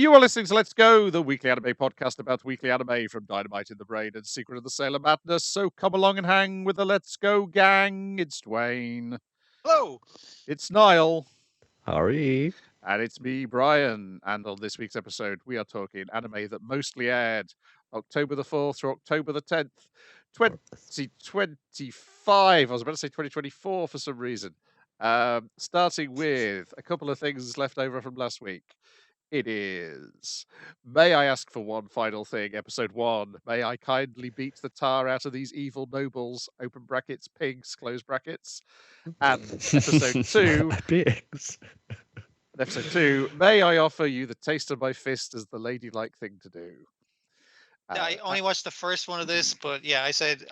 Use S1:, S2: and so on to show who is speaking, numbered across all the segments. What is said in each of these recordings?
S1: You are listening to Let's Go, the weekly anime podcast about weekly anime from Dynamite in the Brain and Secret of the Sailor Madness. So come along and hang with the Let's Go gang. It's Dwayne,
S2: Hello.
S1: it's Niall,
S3: Howdy.
S1: and it's me, Brian. And on this week's episode, we are talking anime that mostly aired October the 4th through October the 10th, 2025. I was about to say 2024 for some reason. Starting with a couple of things left over from last week. It is. May I ask for one final thing? Episode 1. May I kindly beat the tar out of these evil nobles, open brackets, pigs, close brackets. And episode 2.
S3: Pigs.
S1: Episode 2. May I offer you the taste of my fist as the ladylike thing to do?
S2: I only watched the first one of this, but yeah, I said,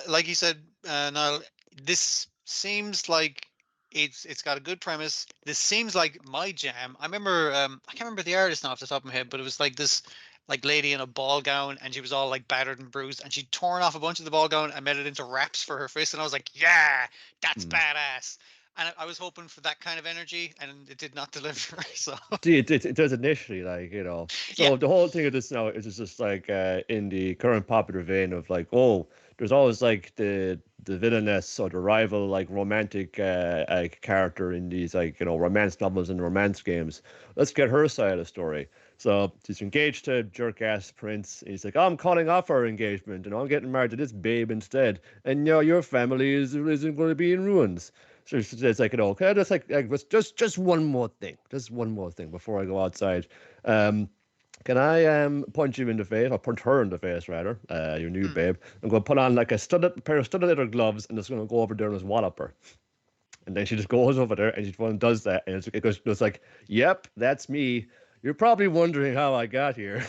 S2: like you said, Niall, this seems like it's got a good premise. This seems like my jam. I remember, I can't remember the artist now off the top of my head, but it was like this like lady in a ball gown, and she was all like battered and bruised, and she'd torn off a bunch of the ball gown and made it into wraps for her fist, and I was like, yeah, that's badass. And I was hoping for that kind of energy, and it did not deliver. So
S3: See, it does initially, like, So
S2: Yeah.
S3: the whole thing of this now is just like in the current popular vein of like, oh, there's always like the villainess or the rival like romantic character in these like romance novels and romance games. Let's get her side of the story. So she's engaged to jerk ass prince. He's like, I'm calling off our engagement and I'm getting married to this babe instead. And your family isn't going to be in ruins. So it's like, okay, just one more thing, before I go outside. Can I punch you in the face, or punch her in the face rather, your new babe? I'm going to put on like a pair of studded leather gloves, and just going to go over there and just wallop her. And then she just goes over there and she does that, and it's like, yep, that's me. You're probably wondering how I got here.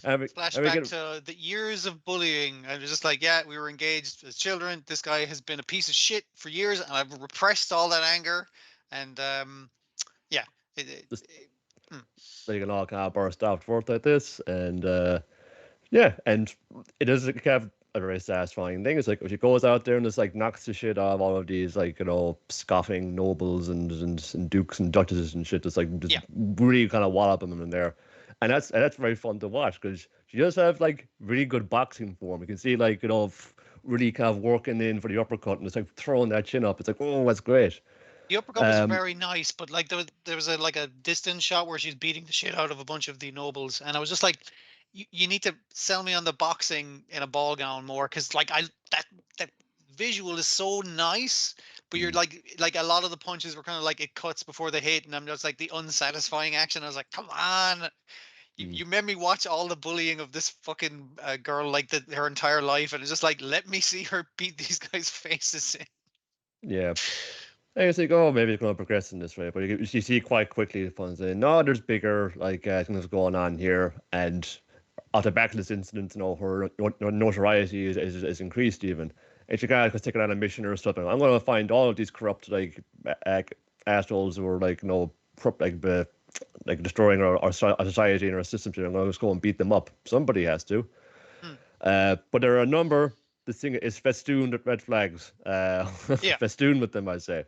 S2: Flashback to the years of bullying. I was just like, yeah, we were engaged as children. This guy has been a piece of shit for years, and I've repressed all that anger. And yeah,
S3: so you can all kind of burst out forth like this, and yeah, and it is kind of a very satisfying thing. It's like when she goes out there and just like knocks the shit out of all of these like scoffing nobles and dukes and duchesses and shit. Just like just really kind of walloping them in there. And that's very fun to watch because she does have like really good boxing form. You can see like really kind of working in for the uppercut and just like throwing that chin up. It's like, oh, that's great.
S2: The uppercut was very nice, but like there was a distance shot where she's beating the shit out of a bunch of the nobles, and I was just like, you need to sell me on the boxing in a ball gown more, because like that visual is so nice, but you're like a lot of the punches were kind of like it cuts before they hit, and I'm just like the unsatisfying action. I was like, come on. You made me watch all the bullying of this fucking girl like her entire life, and it's just like, let me see her beat these guys' faces in.
S3: Yeah. And you think, oh, maybe it's going to progress in this way, but you see quite quickly the fun saying, no, there's bigger like things going on here, and off the back of this incident, her notoriety is increased even. And she kind of taking on a mission or something. I'm going to find all of these corrupt like assholes who are like corrupt, like destroying our society and our systems. I'm going to just go and beat them up. Somebody has to. But there are a number. This thing is festooned with red flags. Festooned with them, I say.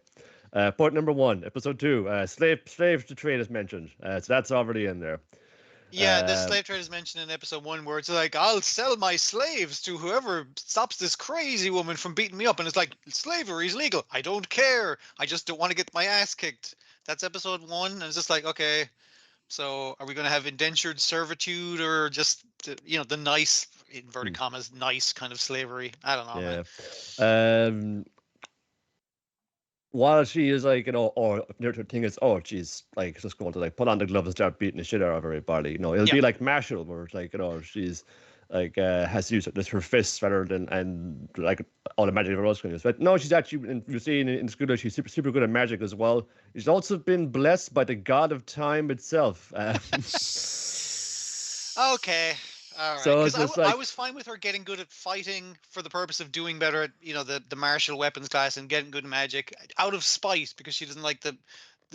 S3: Point number 1, episode 2. Slave to trade is mentioned. So that's already in there.
S2: Yeah, the slave trade is mentioned in episode 1, where it's like, I'll sell my slaves to whoever stops this crazy woman from beating me up. And it's like, slavery is legal. I don't care. I just don't want to get my ass kicked. That's episode 1. And it's just like, okay, so are we going to have indentured servitude, or just, the nice, inverted commas, nice kind of slavery? I don't know,
S3: man. While she is like, or the thing is, oh, she's like just going to like put on the gloves and start beating the shit out of everybody. It'll be like Marshall, where it's like, she's like has to use just her fists rather than and like all the magic of her else can use. But no, she's actually, you've seen in school that she's super good at magic as well. She's also been blessed by the god of time itself.
S2: Okay. All right. Because I was fine with her getting good at fighting for the purpose of doing better at, the martial weapons class and getting good at magic out of spite, because she doesn't like the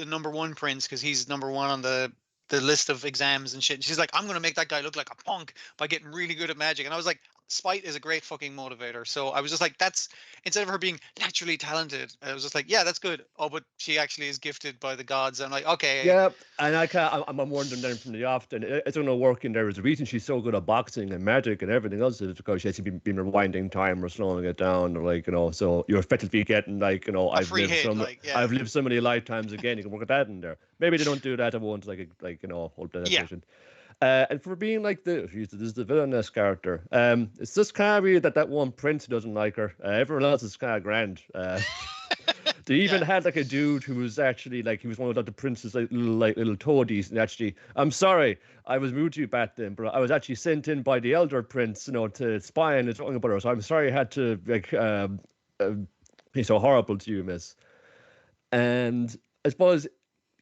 S2: number 1 prince because he's number 1 on the list of exams and shit. And she's like, I'm going to make that guy look like a punk by getting really good at magic. And I was like, spite is a great fucking motivator. So I was just like, that's instead of her being naturally talented, I was just like, yeah, that's good. Oh, but she actually is gifted by the gods. I'm like, okay,
S3: Yeah, and I'm wondering then from the off, then it's going to work in there. Is the reason she's so good at boxing and magic and everything else is because she has been rewinding time or slowing it down, or like, so you're effectively getting like,
S2: a free hit, like, yeah,
S3: I've lived so many lifetimes again. You can work at that in there. Maybe they don't do that. I won't hold that
S2: yeah.
S3: definition. And for being like this is the villainous character. It's just kind of weird that one prince doesn't like her. Everyone else is kind of grand. They even
S2: Yeah.
S3: had like a dude who was actually like he was one of the prince's little toadies, and actually, I'm sorry, I was rude to you back then, but I was actually sent in by the elder prince, to spy on his younger brother. So I'm sorry I had to be so horrible to you, miss. And I suppose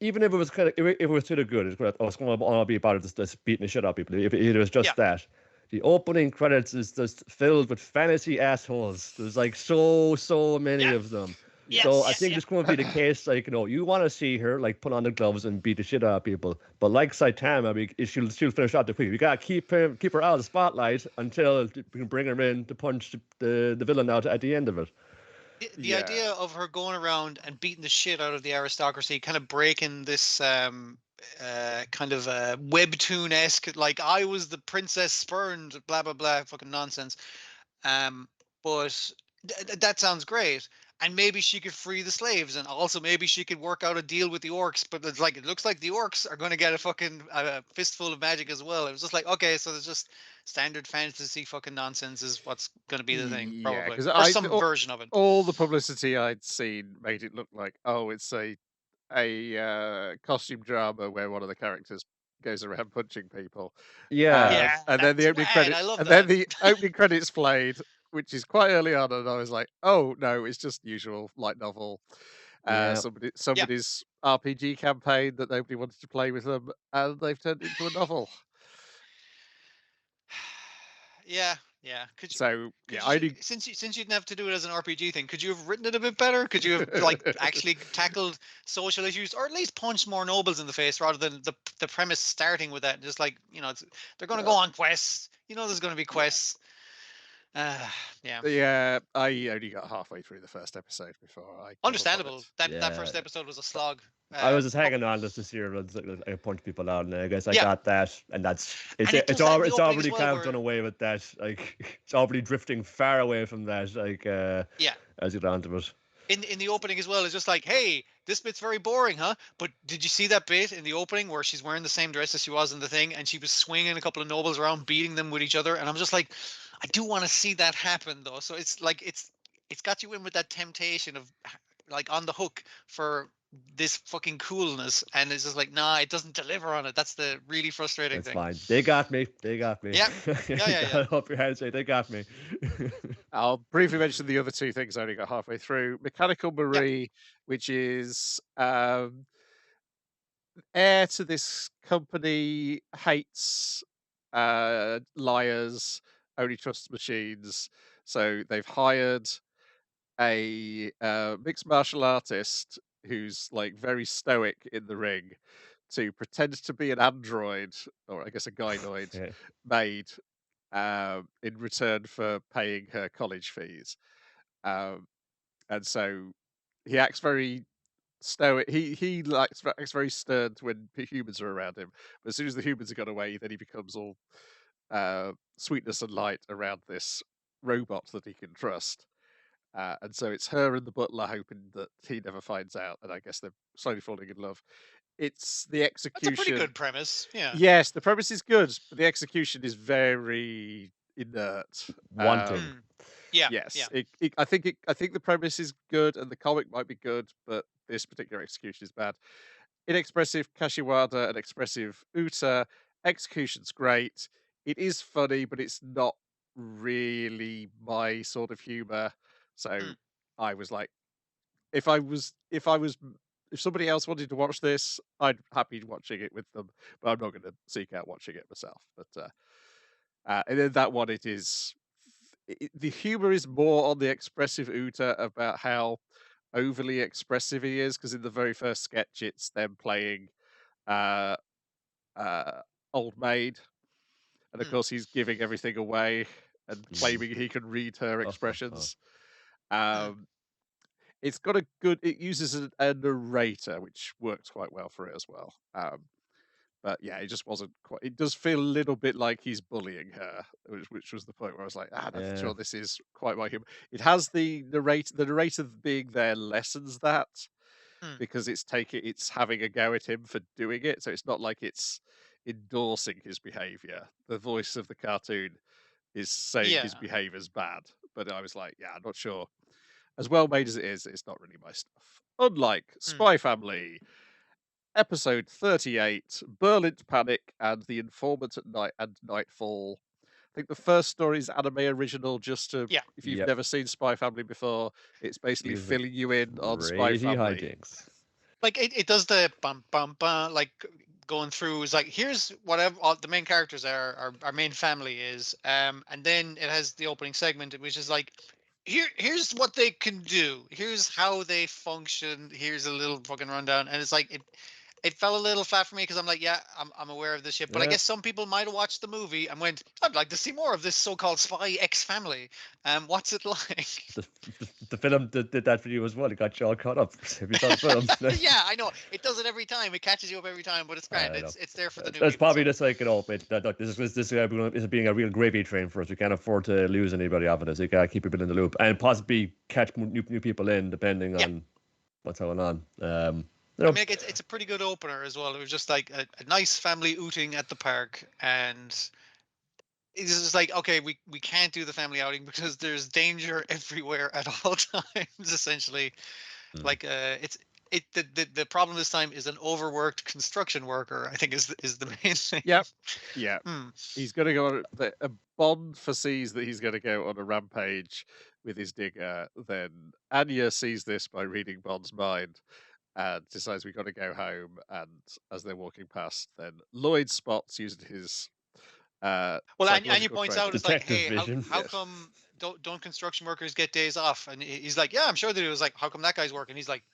S3: even if it was if it was sort of good, I was going to be about it just beating the shit out of people. If it was just that. The opening credits is just filled with fantasy assholes. There's like so many of them. So I think it's going to be the case, like, you want to see her like put on the gloves and beat the shit out of people, but like Saitama, she'll finish out the quick. We gotta keep her out of the spotlight until we can bring her in to punch the villain out at the end of it.
S2: The idea of her going around and beating the shit out of the aristocracy, kind of breaking this kind of webtoon-esque, like I was the princess spurned, blah blah blah, fucking nonsense. But that sounds great. And maybe she could free the slaves, and also maybe she could work out a deal with the orcs. But it's like, it looks like the orcs are going to get a fucking fistful of magic as well. It was just like, okay, so there's just standard fantasy fucking nonsense is what's going to be the thing,
S1: Yeah,
S2: probably,
S1: 'cause
S2: or some version of it.
S1: all the publicity I'd seen made it look like, oh, it's a costume drama where one of the characters goes around punching people.
S3: Yeah.
S1: And then the
S2: that's
S1: opening
S2: rad,
S1: credit,
S2: I love
S1: and then
S2: that.
S1: the opening credits played, which is quite early on, and I was like, oh no, it's just usual light novel.
S3: Yeah.
S1: Somebody's RPG campaign that nobody wanted to play with them, and they've turned it into a novel.
S2: Yeah, Could you?
S1: So
S2: Could
S1: yeah,
S2: you, since you didn't have to do it as an RPG thing, could you have written it a bit better? Could you have like actually tackled social issues, or at least punched more nobles in the face rather than the premise starting with that? Just like, they're going to go on quests. There's going to be quests. Yeah.
S1: Yeah, I only got halfway through the first episode before I gave up on
S2: Understandable.
S1: it.
S2: That first episode was a slog.
S3: I was just hanging on just to see her punch people out, and I guess I got that, and
S2: And it does that in the
S3: it's
S2: opening
S3: already
S2: as well,
S3: kind of
S2: where-
S3: done away with that. Like it's already drifting far away from that. Like as you get onto it.
S2: in the opening as well, it's just like, hey, this bit's very boring, huh? But did you see that bit in the opening where she's wearing the same dress as she was in the thing, and she was swinging a couple of nobles around, beating them with each other? And I'm just like, I do want to see that happen though. So it's like it's got you in with that temptation of like on the hook for this fucking coolness, and it's just like, nah, it doesn't deliver on it. That's the really frustrating
S3: That's
S2: thing.
S3: fine. They got me.
S2: Yeah.
S3: Up your hands, say they got me.
S1: I'll briefly mention the other two things I only got halfway through. Mechanical Marie, which is heir to this company, hates liars, only trusts machines. So they've hired a mixed martial artist who's like very stoic in the ring to pretend to be an android, or I guess a gynoid,
S3: Yeah.
S1: made in return for paying her college fees. And so he acts very stoic. He acts very stern when humans are around him. But as soon as the humans have gone away, then he becomes all sweetness and light around this robot that he can trust. And so it's her and the butler hoping that he never finds out, and I guess they're slowly falling in love. It's the execution.
S2: That's a pretty good premise. Yeah.
S1: Yes, the premise is good, but the execution is very inert.
S3: Wanting.
S2: Yeah.
S1: Yes,
S2: Yeah.
S1: I think the premise is good, and the comic might be good, but this particular execution is bad. Inexpressive Kashiwada and expressive Uta. Execution's great. It is funny, but it's not really my sort of humor. So I was like, if somebody else wanted to watch this, I'd happy watching it with them, but I'm not going to seek out watching it myself. But and then that one, the humor is more on the expressive Uta about how overly expressive he is, because in the very first sketch, it's them playing Old Maid, and of course he's giving everything away, and claiming he can read her
S3: Oh,
S1: expressions.
S2: Hmm.
S1: It's got a good. It uses a narrator, which works quite well for it as well. But yeah, it just wasn't quite. It does feel a little bit like he's bullying her, which was the point where I was like, I'm not
S3: yeah.
S1: sure this is quite my humor. It has the narrator. The narrator being there lessens that
S2: Hmm.
S1: because it's having a go at him for doing it. So it's not like it's endorsing his behavior. The voice of the cartoon is saying his
S2: Yeah.
S1: behavior's bad. But I was like, yeah, I'm not sure. As well made as it is, it's not really my stuff. Unlike
S2: Hmm.
S1: Spy Family, episode 38, Berlin Panic and The Informant at Night and Nightfall. I think the first story is anime original, just to,
S2: Yeah.
S1: if you've
S3: Yep.
S1: never seen Spy Family before, it's basically
S3: Here's
S1: filling you in on Spy
S3: crazy
S1: Family.
S3: hijinks.
S2: Like it does the bum bum bum, like going through is like, here's whatever all the main characters are, our main family is, and then it has the opening segment, which is like, here's what they can do, here's how they function, here's a little fucking rundown, and it's like it fell a little flat for me because I'm like, yeah, I'm aware of this shit, but I
S3: Yeah.
S2: guess some people might have watched the movie and went, I'd like to see more of this so-called Spy X Family. What's it like?
S3: The film did that for you as well. It got you all caught up. If you saw the film,
S2: Yeah, I know it does it every time. It catches you up every time, but it's grand.
S3: I know.
S2: It's there for the new
S3: That's
S2: people.
S3: probably
S2: So.
S3: just like, mate, that this is being a real gravy train for us. We can't afford to lose anybody off of this. We gotta keep people in the loop and possibly catch new people in depending
S2: Yeah.
S3: on what's going on.
S2: I mean, like, it's a pretty good opener as well. It was just like a nice family outing at the park, and it's just like, okay, we can't do the family outing because there's danger everywhere at all times. Essentially, like it's the problem this time is an overworked construction worker. I think is the main thing.
S1: Yep. Yeah.
S2: Hmm.
S1: He's going to go on a Bond foresees that he's going to go on a rampage with his digger. Then Anya sees this by reading Bond's mind and decides we've got to go home. And as they're walking past, then Lloyd spots using his
S2: Well, and you
S1: psychological
S2: points
S1: training.
S2: out, it's like,
S3: Detective
S2: hey,
S3: vision.
S2: how
S1: Yes.
S2: come don't construction workers get days off? And he's like, yeah, I'm sure they do. It's like, how come that guy's working? He's like,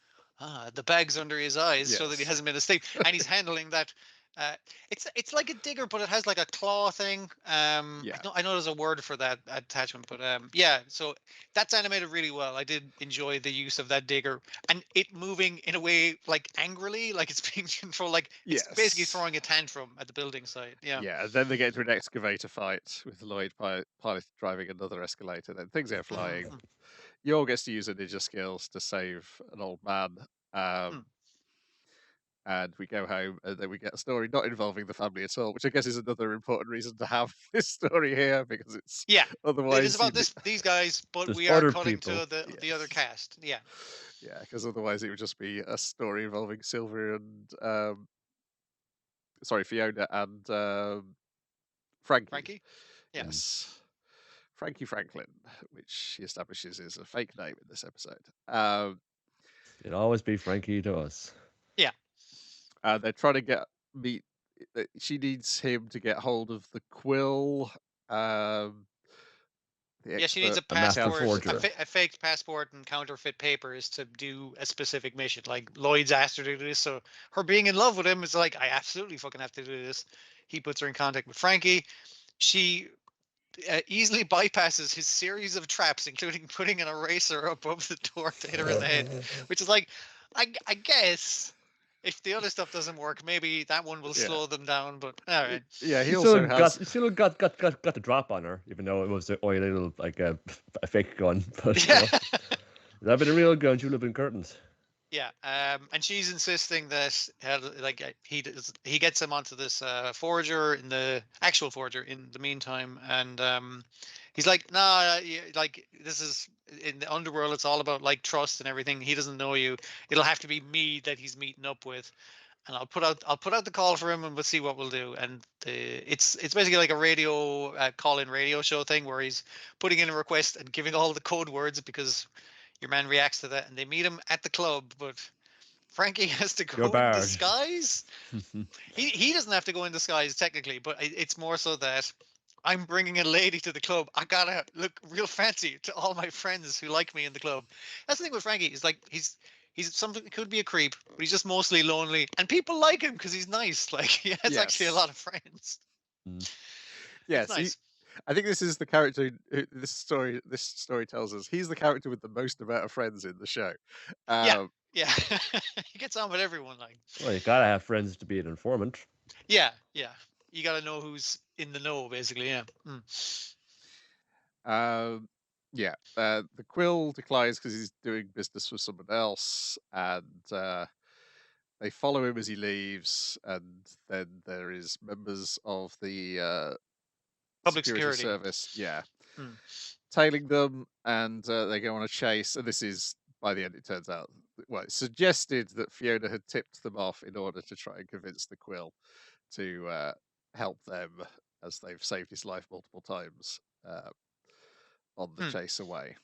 S2: the bags under his eyes so that he
S1: Yes.
S2: hasn't been asleep, and he's handling that. It's like a digger, but it has like a claw thing.
S1: Yeah.
S2: I know there's a word for that attachment, but yeah. So that's animated really well. I did enjoy the use of that digger and it moving in a way like angrily, like it's being controlled, like it's basically
S1: Yes.
S2: throwing a tantrum at the building site. Yeah.
S1: Yeah, and then they get into an excavator fight with Lloyd pilot driving another escalator. Then things go flying.
S2: Mm.
S1: Yor gets to use her ninja skills to save an old man.
S2: Mm.
S1: And we go home, and then we get a story not involving the family at all, which I guess is another important reason to have this story here because it's
S2: Yeah, it
S1: otherwise
S2: is about these guys, but
S3: There's
S2: we are
S3: other
S2: cutting
S3: people.
S2: to the other cast. Yeah,
S1: Yeah, because otherwise it would just be a story involving Sylvia and Fiona and Frankie.
S2: Frankie. Yeah.
S1: Yes. Frankie Franklin, which he establishes is a fake name in this episode.
S3: It'll always be Frankie to us.
S2: Yeah.
S1: They're trying to meet. She needs him to get hold of the quill.
S2: Yeah, she needs a
S3: a master
S2: passport,
S3: forger.
S2: a faked passport and counterfeit papers to do a specific mission. Like Lloyd's asked her to do this, so her being in love with him is like, I absolutely fucking have to do this. He puts her in contact with Frankie. She easily bypasses his series of traps, including putting an eraser above the door to hit her in the head, which is like, I guess if the other stuff doesn't work, maybe that one will slow them down. But all right.
S1: Yeah, he
S3: He
S1: also has.
S3: still got the drop on her, even though it was a little like a fake gun. But
S2: Yeah.
S3: if that been a real gun, she would have been curtains.
S2: Yeah, and she's insisting that like he gets him onto this forger in the actual forger in the meantime, and he's like, nah, like this is in the underworld. It's all about like trust and everything. He doesn't know you. It'll have to be me that he's meeting up with, and I'll put out the call for him, and we'll see what we'll do. And it's basically like a radio call-in radio show thing where he's putting in a request and giving all the code words because your man reacts to that, and they meet him at the club, but Frankie has to go in disguise. He doesn't have to go in disguise technically, but it's more so that I'm bringing a lady to the club. I gotta look real fancy to all my friends who like me in the club. That's the thing with Frankie. Is like he's something, could be a creep, but he's just mostly lonely, and people like him because he's nice. Like he has actually a lot of friends.
S1: Yes,
S2: nice.
S1: I think this is the character. This story tells us he's the character with the most amount of friends in the show.
S2: Yeah,
S1: Um,
S2: yeah. He gets on with everyone. Like,
S3: Well, you gotta have friends to be an informant.
S2: yeah, yeah. You got to know who's in the know, basically. Yeah.
S1: yeah. The Quill declines because he's doing business for someone else, and they follow him as he leaves. And then there is members of the
S2: Public
S1: security
S2: security.
S1: service,
S2: Mm.
S1: tailing them, and they go on a chase. And this is, by the end, it turns out, well, it's suggested that Fiona had tipped them off in order to try and convince the Quill to help them, as they've saved his life multiple times on the chase away.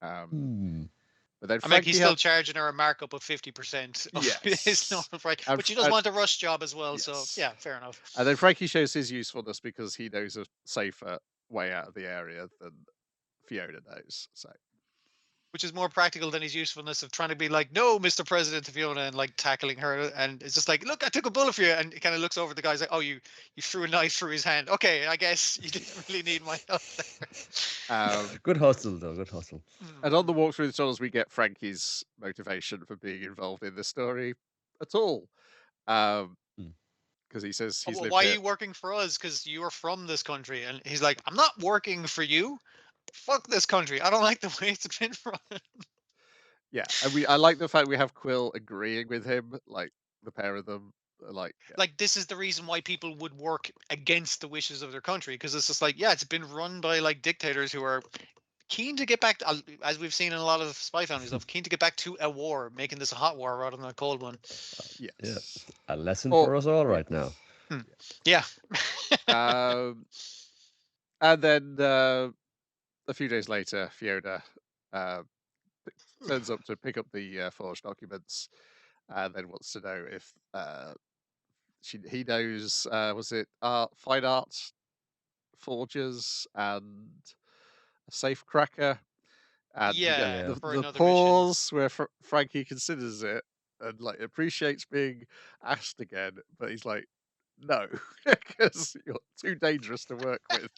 S1: But then
S2: I mean,
S1: Frankie
S2: he's still charging her a markup of 50% of his
S1: Yes.
S2: normal price,
S1: And
S2: but she does want a rush job as well.
S1: Yes.
S2: So yeah, fair enough.
S1: And then Frankie shows his usefulness because he knows a safer way out of the area than Fiona knows. So,
S2: Which is more practical than his usefulness of trying to be like, no, Mr. President to Fiona, and like tackling her. And it's just like, look, I took a bullet for you. And he kind of looks over at the guy's like, oh, you threw a knife through his hand. Okay, I guess you didn't really need my help there.
S3: Good hustle, though. Good hustle.
S1: And on the walk through the tunnels, we get Frankie's motivation for being involved in the story at all. Because he says he's lived
S2: why
S1: here.
S2: are you working for us? Because you are from this country. And he's like, I'm not working for you. Fuck this country. I don't like the way it's been run.
S1: Yeah, and I like the fact we have Quill agreeing with him, like the pair of them, like
S2: this is the reason why people would work against the wishes of their country, because it's just like, yeah, it's been run by like dictators who are keen to get back, as we've seen in a lot of Spy Family stuff, keen to get back to a war, making this a hot war rather than a cold one.
S1: Yes.
S3: Yeah, a lesson for us all right now.
S2: Yeah.
S1: And then a few days later, Fiona turns up to pick up the forged documents, and then wants to know if he knows, was it fine art forgers and a safe cracker, and you
S2: Yeah,
S1: get
S2: for
S1: the
S2: another
S1: pause where Frankie considers it and like appreciates being asked again, but he's like, no, because you're too dangerous to work with.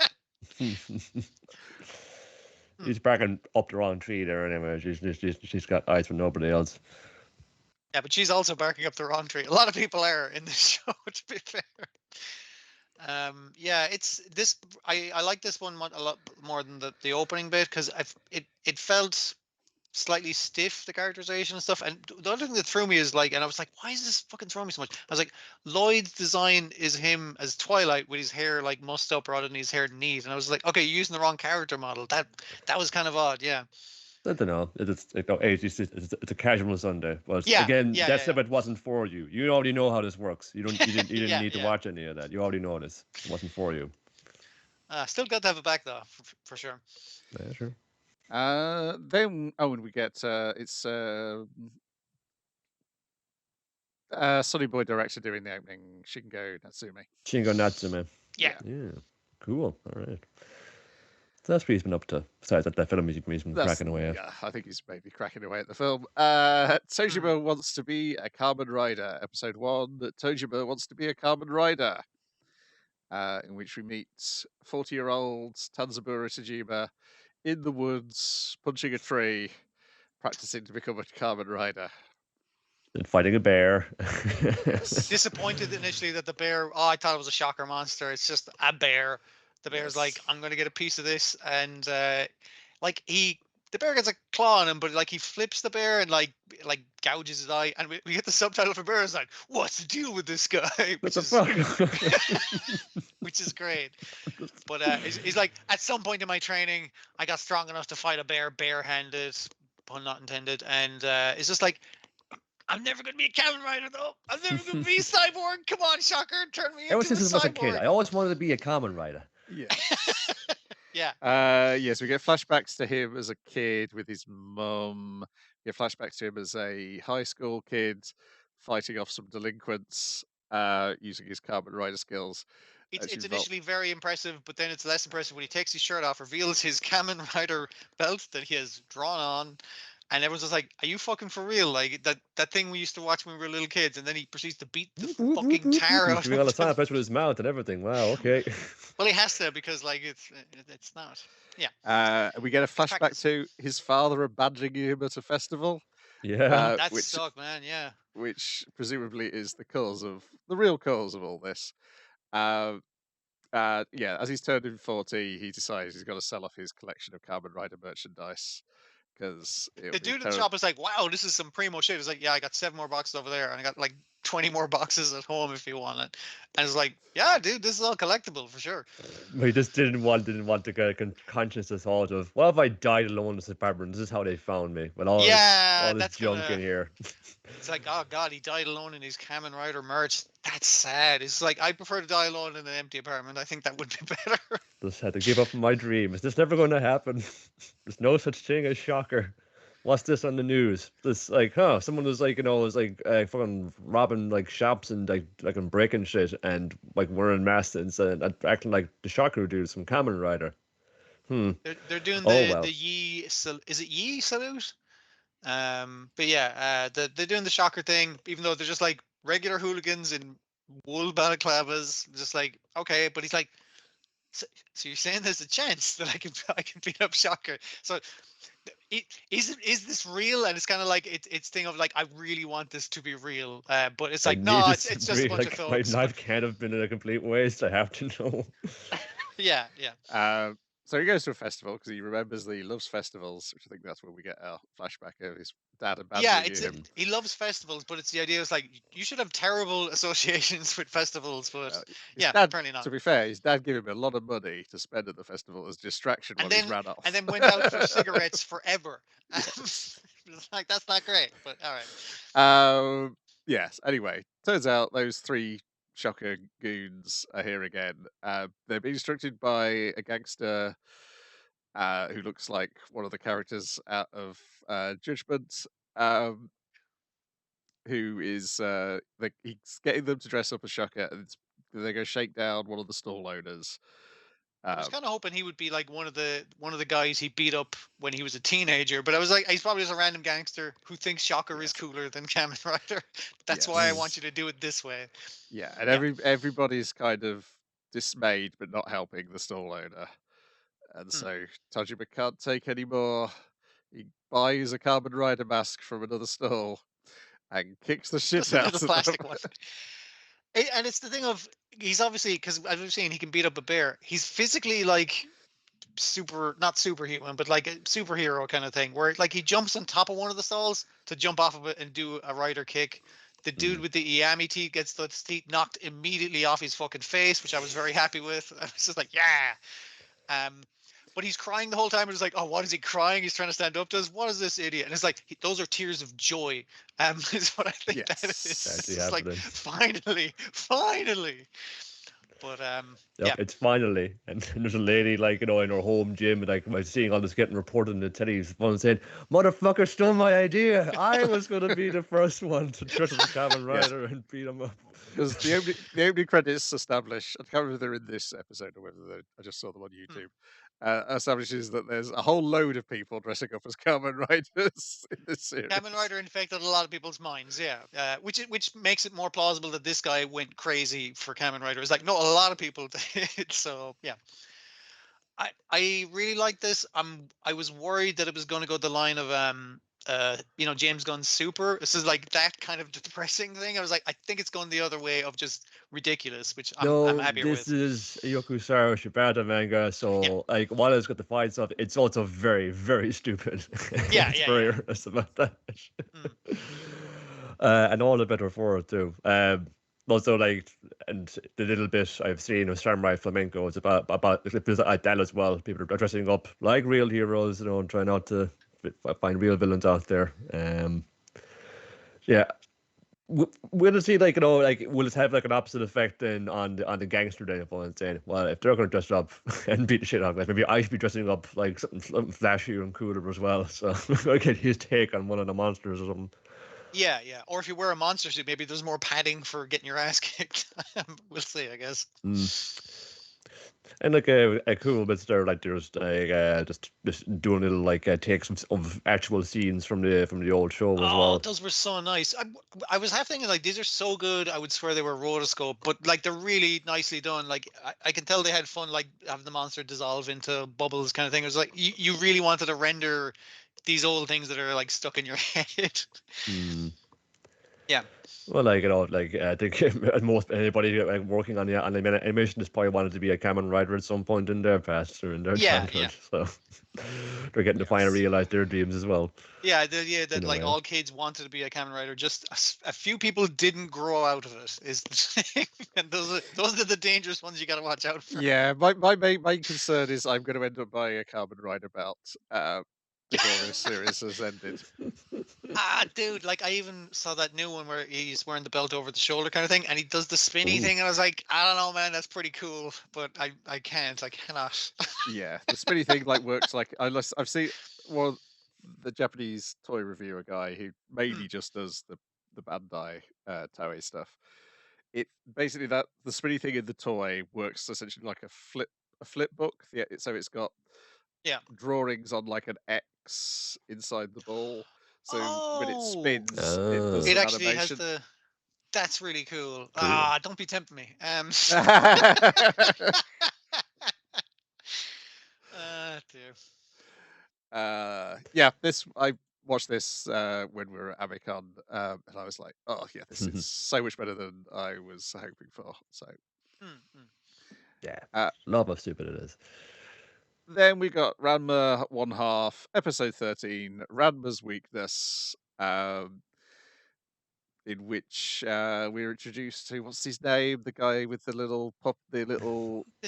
S3: She's barking up the wrong tree there anyway. She's got eyes for nobody else.
S2: Yeah, but she's also barking up the wrong tree. A lot of people are in this show, to be fair. Yeah, it's this. I like this one a lot more than the opening bit, because it felt slightly stiff, the characterization and stuff. And the other thing that threw me is like, and I was like, why is this fucking throwing me so much? I was like, Lloyd's design is him as Twilight with his hair like mussed up rather than his hair neat, and I was like, okay, you're using the wrong character model. That was kind of odd. Yeah.
S3: I don't know. It's a casual Sunday. But
S2: Yeah,
S3: again,
S2: yeah,
S3: that
S2: yeah,
S3: snippet wasn't for you. You already know how this works. You didn't
S2: Yeah,
S3: need to
S2: yeah.
S3: watch any of that. You already know this. It wasn't for you.
S2: Still got to have it back though, for sure.
S3: Yeah, sure.
S1: Then when we get it's Sonny Boy director doing the opening, Shingo Natsume.
S3: Shingo Natsume.
S2: Yeah.
S3: Yeah. Cool. All right. So that's what he's been up to. Besides that film he's been cracking away at.
S1: Yeah, I think he's maybe cracking away at the film. Tojima wants to be a Kamen Rider. Episode 1, Tojima wants to be a Kamen Rider. In which we meet 40-year-old Tanzaburo Tajima in the woods, punching a tree, practicing to become a Kamen Rider.
S3: And fighting a bear.
S2: Disappointed initially that the bear, I thought it was a shocker monster. It's just a bear. The bear's like, I'm going to get a piece of this. And the bear gets a claw on him, but like he flips the bear and like gouges his eye. And we get the subtitle for bear. It's like, what's the deal with this guy?
S3: What the fuck?
S2: Which is great. But he's like, at some point in my training, I got strong enough to fight a bear barehanded, pun not intended. And it's just like, I'm never going to be a Kamen Rider, though. I'm never going to be Cyborg. Come on, Shocker. Turn me into a
S3: Ever since I was a kid,
S2: cyborg.
S3: I always wanted to be a Kamen Rider.
S1: Yeah.
S2: Yeah.
S1: Yes, we get flashbacks to him as a kid with his mum. We get flashbacks to him as a high school kid fighting off some delinquents using his Kamen Rider skills.
S2: It's initially very impressive, but then it's less impressive when he takes his shirt off, reveals his Kamen Rider belt that he has drawn on, And everyone's just like, "Are you fucking for real?" Like that thing we used to watch when we were little kids, and then he proceeds to beat the fucking tar
S3: He's
S2: out
S3: doing all the
S2: of them.
S3: sound effects with his mouth and everything. Wow, okay.
S2: Well, he has to because like it's not. Yeah,
S1: We get a flashback
S2: practice.
S1: to his father abandoning him at a festival,
S3: Yeah.
S2: That
S1: which
S2: sucked, man. Yeah.
S1: presumably is the real cause of all this. Uh, yeah, as he's turning 40, he decides he's got to sell off his collection of Kamen Rider merchandise because it'll
S2: The
S1: be
S2: dude in the shop is like, "Wow, this is some primo shit." It's like, "Yeah, I got 7 more boxes over there, and I got like 20 more boxes at home if you want it." And it's like, "Yeah, dude, this is all collectible for sure."
S3: But he just didn't want to get a conscious thought of, what if I died alone in this apartment? This is how they found me with
S2: Yeah,
S3: all this
S2: that's
S3: junk
S2: gonna.
S3: in here.
S2: It's like, oh god, he died alone in his Kamen Rider merch. That's sad. It's like I prefer to die alone in an empty apartment. I think that would be better.
S3: Just had to give up on my dream. Is this never going to happen? There's no such thing as Shocker. What's this on the news? This like, someone was like, was like fucking robbing like shops and and breaking shit and like wearing masks and acting like the Shocker dudes from Kamen Rider.
S2: They're doing
S3: Oh
S2: the
S3: well.
S2: is it Yi salute? But yeah, they're doing the Shocker thing, even though they're just like regular hooligans in wool balaclavas. Just like, okay, but he's like, so you're saying there's a chance that I can beat up Shocker? So is this real? And it's kind of like it's thing of like, I really want this to be real, but it's
S3: I
S2: like,
S3: need
S2: no,
S3: this
S2: it's
S3: to
S2: just a
S3: be
S2: bunch of
S3: like, my
S2: thugs.
S3: life can't have been a complete waste. I have to know.
S2: Yeah.
S1: So he goes to a festival because he remembers that he loves festivals, which I think that's where we get our flashback of his dad
S2: Yeah,
S1: abandoning him.
S2: he loves festivals, but it's the idea is like you should have terrible associations with festivals, but
S1: His
S2: yeah,
S1: dad,
S2: apparently not.
S1: to be fair, his dad gave him a lot of money to spend at the festival as distraction
S2: And
S1: while he
S2: then
S1: ran off.
S2: and then went out for cigarettes forever. It's like, that's not great, but all right.
S1: Yes. Anyway, turns out those 3 Shocker goons are here again. They're being instructed by a gangster who looks like one of the characters out of Judgment, um, who is he's getting them to dress up as Shocker, and they're going to shake down one of the stall owners.
S2: I was
S1: Um,
S2: kind of hoping he would be like one of the guys he beat up when he was a teenager, but I was like, he's probably just a random gangster who thinks Shocker is
S1: Yes.
S2: cooler than Kamen Rider. That's
S1: Yes.
S2: why I want you to do it this way.
S1: Yeah, and
S2: Yeah.
S1: everybody's kind of dismayed but not helping the stall owner. And so Tajima can't take any more. He buys a Kamen Rider mask from another stall and kicks the shit
S2: Just a
S1: out
S2: little
S1: of them.
S2: plastic one. And it's the thing of, he's obviously, because I was saying he can beat up a bear. He's physically like not superhuman, but like a superhero kind of thing, where like he jumps on top of one of the stalls to jump off of it and do a rider kick. The dude with the Iami teeth gets the teeth knocked immediately off his fucking face, which I was very happy with. I was just like, yeah. But he's crying the whole time. It's like, oh, what is he crying? He's trying to stand up to us. What is this idiot? And it's like, those are tears of joy. Is what I think that is.
S1: Yes.
S2: It's just like, finally. But
S3: Yep,
S2: yeah.
S3: it's finally. And there's a lady like, in her home gym, and like, I'm seeing all this getting reported in the telly. One saying, "Motherfucker stole my idea. I was gonna be the first one to dress as a Kamen Rider and beat him up."
S1: Because the opening credits establish, I can't remember if they're in this episode or whether I just saw them on YouTube, establishes that there's a whole load of people dressing up as Kamen Riders in this series.
S2: Kamen Rider infected a lot of people's minds, yeah. Which makes it more plausible that this guy went crazy for Kamen Rider. It's like, no, a lot of people did. So yeah, I really like this. I was worried that it was going to go the line of James Gunn's Super. This is like that kind of depressing thing. I was like, I think it's going the other way of just ridiculous, which I'm
S3: No,
S2: happier
S3: this
S2: with.
S3: is a Yokusaro Shibata manga, so like while it's got the fight stuff, it's also very, very stupid.
S2: Yeah,
S3: It's very earnest about that. And all the better for it too. Also, like, and the little bit I've seen of Samurai Flamenco is about it feels like that as well. People are dressing up like real heroes, and try not to find real villains out there. Yeah. Will it see like will it have like an opposite effect then on the gangster then? If I'm saying, well, if they're going to dress up and beat the shit out of, like, maybe I should be dressing up like something flashier and cooler as well. So I get his take on one of the monsters or something.
S2: Yeah. Or if you wear a monster suit, maybe there's more padding for getting your ass kicked. We'll see, I guess.
S3: And like a cool bits there, like there's like just doing little like takes of actual scenes from the old show as
S2: Oh,
S3: well.
S2: those were so nice. I was half thinking like these are so good. I would swear they were rotoscope, but like they're really nicely done. Like I can tell they had fun, like having the monster dissolve into bubbles, kind of thing. It was like you really wanted to render these old things that are like stuck in your head.
S3: Hmm.
S2: Yeah,
S3: Well, like like I think most anybody working on the animation has probably wanted to be a Kamen Rider at some point in their past or in their
S2: yeah,
S3: childhood, so they're getting to finally
S1: Yes.
S3: realize their dreams as well.
S2: yeah. The idea
S3: In
S2: that
S3: a
S2: like
S3: way.
S2: all kids wanted to be a Kamen Rider, just a few people didn't grow out of it. Is the thing. And those are the dangerous ones you got to watch out for.
S1: Yeah, my main concern is I'm going to end up buying a Kamen Rider belt before this series has ended.
S2: Ah, dude, like I even saw that new one where he's wearing the belt over the shoulder kind of thing, and he does the spinny
S3: Ooh.
S2: thing, and I was like, I don't know, man, that's pretty cool, but I cannot.
S1: Yeah, the spinny thing like works like unless I've seen well the Japanese toy reviewer guy who
S2: Hmm.
S1: mainly just does the Bandai Toei stuff. It basically that the spinny thing in the toy works essentially like a flip book. Yeah, so it's got
S2: Yeah.
S1: drawings on like an X inside the ball. So when it
S2: Oh,
S1: spins, it does
S2: it
S1: some
S2: actually has
S1: animation.
S2: the. That's really cool.
S3: Cool.
S2: Ah, don't be tempting me. Dear.
S1: Yeah, this I watched this when we were at Amicon, and I was like, "Oh yeah, this is so much better than I was hoping for." So
S2: Mm.
S3: Yeah,
S1: uh,
S3: love how stupid it is.
S1: then we got Ranma 1/2, episode 13, Ranma's weakness, in which we're introduced to what's his name, the guy with the little
S2: They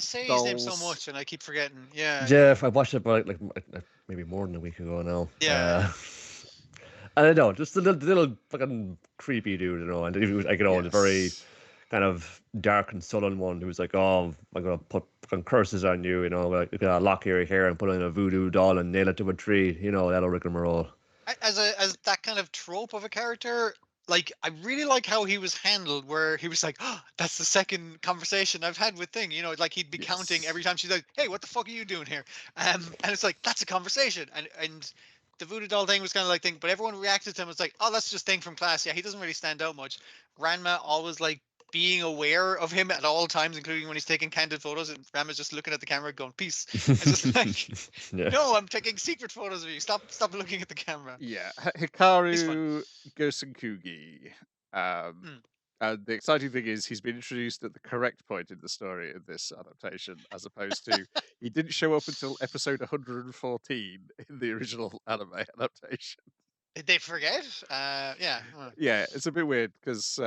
S2: say his name so
S1: dolls.
S2: much, and I keep forgetting. Yeah, yeah,
S3: Jeff, I watched it about maybe more than a week ago now.
S2: yeah.
S3: And I know, just the little fucking creepy dude, and he was like, the very
S1: Yes.
S3: kind of dark and sullen one who was like, "Oh, I'm gonna put fucking curses on you, like you're gonna lock your hair and put in a voodoo doll and nail it to a tree, that'll rigmarole."
S2: As that kind of trope of a character, like I really like how he was handled, where he was like, oh, "That's the second conversation I've had with Thing." Like he'd be counting every
S1: Yes.
S2: time she's like, "Hey, what the fuck are you doing here?" And it's like that's a conversation, and the voodoo doll thing was kind of like thing, but everyone reacted to him as like, "Oh, that's just Thing from class." Yeah, he doesn't really stand out much. Ranma always like being aware of him at all times, including when he's taking candid photos, and Ranma's just looking at the camera going, "Peace." It's just like,
S3: Yeah.
S2: no, I'm taking secret photos of you. Stop looking at the camera.
S1: Yeah,
S2: He's fun.
S1: Hikaru Gosenkugi. Um,
S2: Mm.
S1: and the exciting thing is he's been introduced at the correct point in the story in this adaptation, as opposed to he didn't show up until episode 114 in the original anime adaptation.
S2: Did they forget? Yeah.
S1: Yeah, it's a bit weird because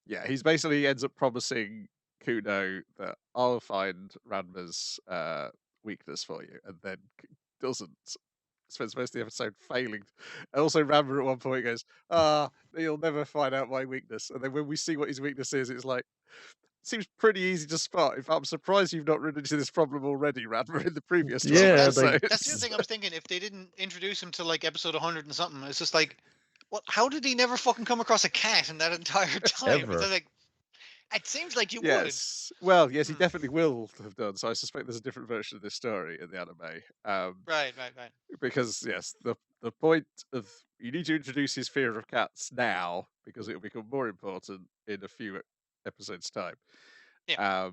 S1: yeah, he's basically ends up promising Kuno that I'll find Ranma's weakness for you, and then doesn't. Spends most of the episode failing. And also Ranma at one point goes, you'll never find out my weakness. And then when we see what his weakness is, it's like seems pretty easy to spot. In fact, I'm surprised you've not run into this problem already, Ranma, in the previous 12
S2: See,
S3: Yeah,
S2: that's
S3: like
S2: that's the other
S1: episodes.
S2: thing I was thinking. If they didn't introduce him to like episode 100 and something, it's just like, what? How did he never fucking come across a cat in that entire time? It's
S3: ever.
S2: like, it seems like you would.
S1: Yes. Well, yes, he
S2: Hmm.
S1: definitely will have done. So I suspect there's a different version of this story in the anime.
S2: Right.
S1: Because yes, the point of you need to introduce his fear of cats now because it will become more important in a few episodes' time.
S2: Yeah.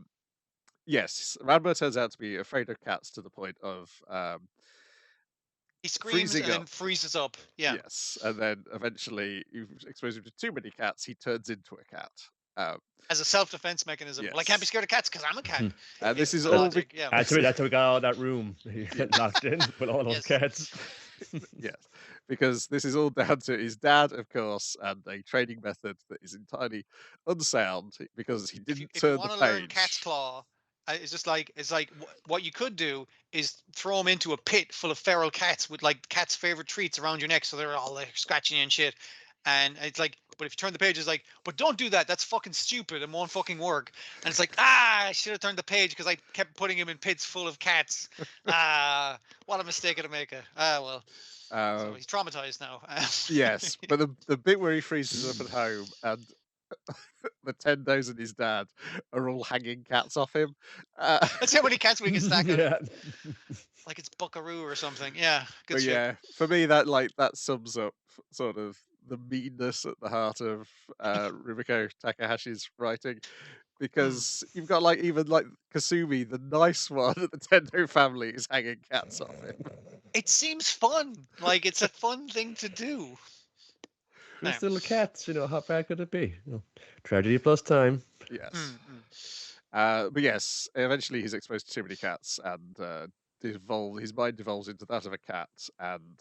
S1: Yes, Ranma turns out to be afraid of cats to the point of
S2: He screams
S1: freezing
S2: and then
S1: up.
S2: freezes up. Yeah.
S1: Yes, and then eventually you expose him to too many cats, he turns into a cat. Um,
S2: As a self-defense mechanism. Well, I can't be
S1: yes,
S2: scared of cats because I'm a cat.
S1: and this is
S2: The
S1: all
S2: logic. Yeah.
S3: That's how we got out of that room. He got locked in with all those
S2: Yes.
S3: cats.
S1: yes, because this is all down to his dad, of course, and a training method that is entirely unsound because he
S2: If you
S1: didn't turn the
S2: want to learn cat's
S1: page.
S2: claw, it's like what you could do is throw him into a pit full of feral cats with like cat's favorite treats around your neck, so they're all like scratching you and shit. And it's like, but if you turn the page, it's like, but don't do that. That's fucking stupid and won't fucking work. And it's like, I should have turned the page because I kept putting him in pits full of cats. What a mistake to make. Well, so he's traumatized now.
S1: Yes, but the bit where he freezes up at home and the Tendos and his dad are all hanging cats off him.
S2: Let's see how many cats we can stack on him.
S3: Yeah.
S2: Like it's Buckaroo or something. Yeah, good
S1: But
S2: shit.
S1: yeah, for me that sums up sort of the meanness at the heart of Rumiko Takahashi's writing, because you've got like even like Kasumi, the nice one at the Tendo family, is hanging cats off him.
S2: It seems fun. Like it's a fun thing to do.
S3: These
S2: Now,
S3: little cats, how bad could it be? Tragedy plus time.
S1: Yes.
S2: mm.
S1: But yes, eventually he's exposed to too many cats, and his mind devolves into that of a cat. And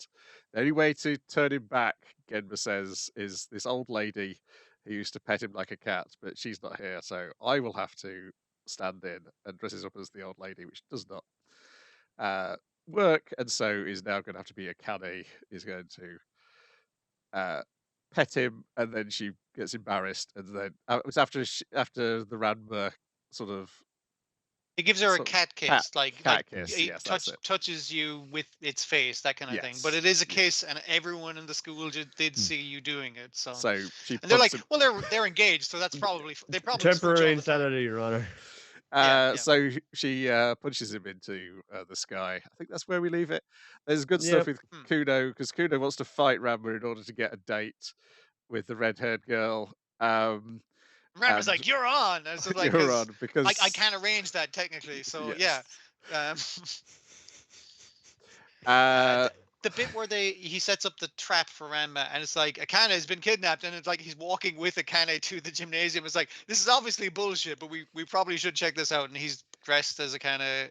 S1: the only way to turn him back, Genma says, is this old lady who used to pet him like a cat, but she's not here, so I will have to stand in, and dresses up as the old lady, which does not work, and so is now going to have to be a Akane, is going to pet him, and then she gets embarrassed, and then it's after the Ranma sort of
S2: It gives her a
S1: sort of
S2: cat kiss,
S1: cat kiss.
S2: it
S1: Yes, that's it.
S2: touches you with its face, that kind of thing. But
S1: Yes.
S2: it is a kiss, and everyone in the school did see you doing it. So,
S1: So she
S2: and they're like,
S1: punts him.
S2: well, they're engaged, so that's probably they probably smooch
S3: Temporary
S2: all the time.
S3: insanity, Your Honor.
S2: Yeah.
S1: So she punches him into the sky. I think that's where we leave it. There's good stuff with Kuno, because Kuno wants to fight Ranma in order to get a date with the red-haired girl.
S2: Ranma's like, "You're on." And so like,
S1: you're on, because
S2: I can't arrange that technically. So
S1: Yes.
S2: yeah. The bit where he sets up the trap for Ranma, and it's like Akane has been kidnapped, and it's like he's walking with Akane to the gymnasium. It's like, this is obviously bullshit, but we probably should check this out. And he's dressed as Akane.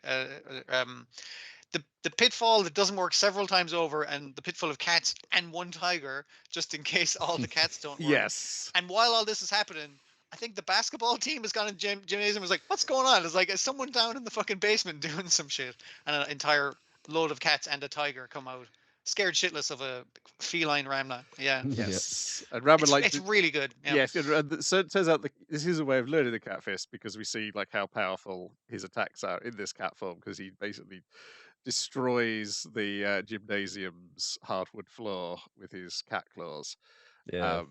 S2: The pitfall that doesn't work several times over, and the pitfall of cats and one tiger, just in case all the cats don't work.
S1: Yes.
S2: And while all this is happening, I think the basketball team has gone in gymnasium and was like, what's going on? It's like, is someone down in the fucking basement doing some shit? And an entire load of cats and a tiger come out, scared shitless of a feline Ramna. Yeah.
S1: Yes. And Ranma
S2: It's really good. Yeah.
S1: Yes, and so it turns out this is a way of learning the cat fist, because we see like how powerful his attacks are in this cat form, because he basically destroys the gymnasium's hardwood floor with his cat claws.
S3: Yeah.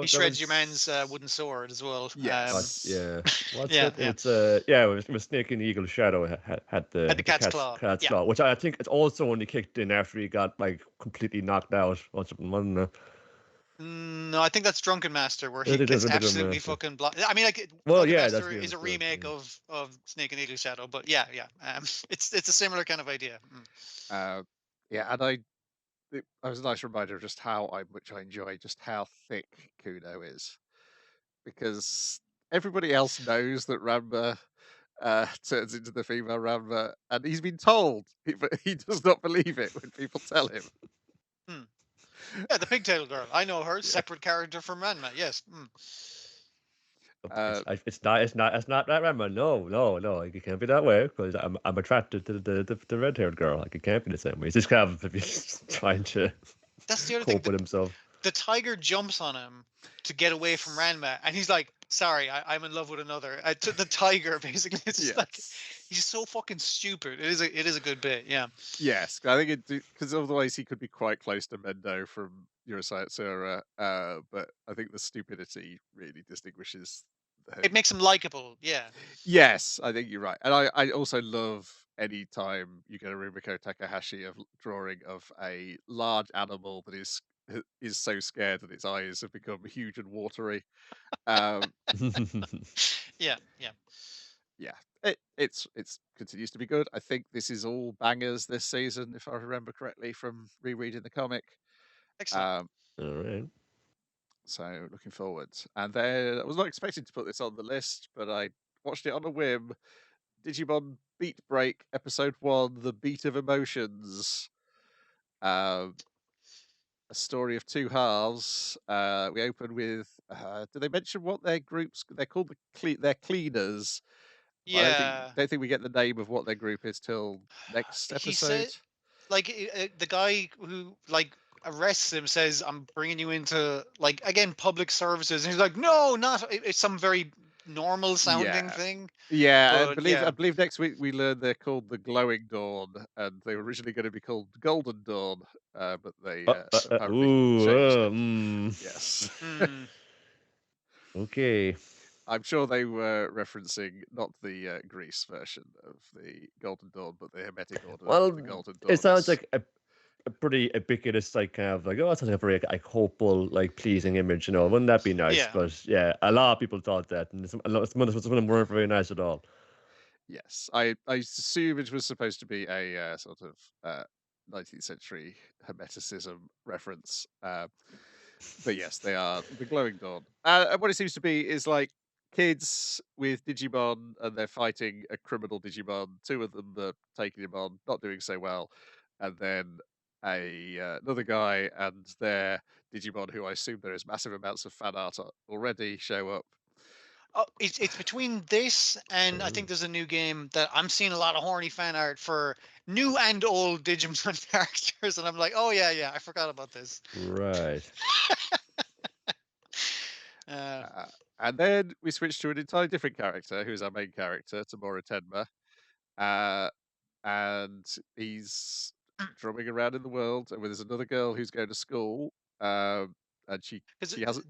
S2: He shreds your man's wooden sword as well.
S1: Yes.
S3: Yeah. What's
S2: Yeah,
S3: it?
S2: yeah.
S3: It's it was Snake in the Eagle's Shadow had the
S2: cat's claw.
S3: Cat's
S2: Yeah.
S3: claw, which I think it's also only kicked in after he got like completely knocked out or something, wasn't it?
S2: No, I think that's Drunken Master, where he
S3: It is
S2: gets
S3: Drunken
S2: absolutely
S3: Master.
S2: fucking blocked. I mean, like,
S3: Well,
S2: Drunken
S3: yeah,
S2: Master
S3: that's
S2: is a
S3: good,
S2: remake
S3: yeah.
S2: of Snake and Eagle's Shadow, but yeah. It's a similar kind of idea.
S1: Yeah, and it was a nice reminder of just how much I enjoy just how thick Kuno is, because everybody else knows that Ranma turns into the female Ranma, and he's been told, but he does not believe it when people tell him.
S2: Yeah, the pigtail girl. I know her. Separate character from Ranma. Yes.
S3: It's not that Rambo. No, it can't be that way, because I'm attracted to the red-haired girl. Like, it can't be the same way. He's just kind of trying to
S2: That's the other thing.
S3: cope with himself.
S2: The tiger jumps on him to get away from Ranma, and he's like, "Sorry, I'm in love with another." The tiger, basically. It's just like, he's so fucking stupid. It is a good bit. Yeah.
S1: Yes, I think because otherwise he could be quite close to Mendo from Euroscience Sura, but I think the stupidity really distinguishes him.
S2: It makes him likable. Yeah.
S1: Yes, I think you're right, and I also love any time you get a Rumiko Takahashi of drawing of a large animal that is so scared that its eyes have become huge and watery.
S2: Yeah.
S1: It's continues to be good. I think this is all bangers this season, if I remember correctly from rereading the comic.
S2: Excellent.
S3: All right.
S1: So looking forward. And then I was not expecting to put this on the list, but I watched it on a whim. Digimon Beat Break Episode 1, The Beat of Emotions. A story of two halves. We open with. Do they mention what their groups? They're called they're cleaners.
S2: Yeah.
S1: I don't think we get the name of what their group is till next
S2: He
S1: episode.
S2: said, like, the guy who like arrests him says, "I'm bringing you into, like, again, public services," and he's like, "No, not." It's some very normal sounding thing.
S1: Yeah,
S2: But,
S1: I believe next week we learn they're called the Glowing Dawn, and they were originally going to be called Golden Dawn, but they apparently changed it. Yes.
S3: Okay.
S1: I'm sure they were referencing not the Greece version of the Golden Dawn, but the Hermetic Order of the
S3: Well,
S1: Golden
S3: it
S1: Dawn.
S3: sounds like a pretty ubiquitous, like kind of like, oh, that sounds like a very like hopeful, like pleasing image, Wouldn't that be nice?
S2: Yeah.
S3: But yeah, a lot of people thought that, and some of them weren't very nice at all.
S1: Yes, I assume it was supposed to be a sort of 19th century Hermeticism reference. But yes, they are the Glowing Dawn. And what it seems to be is like kids with Digimon, and they're fighting a criminal Digimon. Two of them are taking him on, not doing so well, and then another guy and their Digimon, who I assume there is massive amounts of fan art already, show up.
S2: Oh, it's between this and I think
S3: Oh.
S2: there's a new game that I'm seeing a lot of horny fan art for new and old Digimon characters, and I'm like, oh yeah, I forgot about this.
S3: Right.
S2: Uh,
S1: And then we switch to an entirely different character, who's our main character, Tamura Tenma. Uh, and he's drumming around in the world, and there's another girl who's going to school, and
S2: because
S1: she hasn't.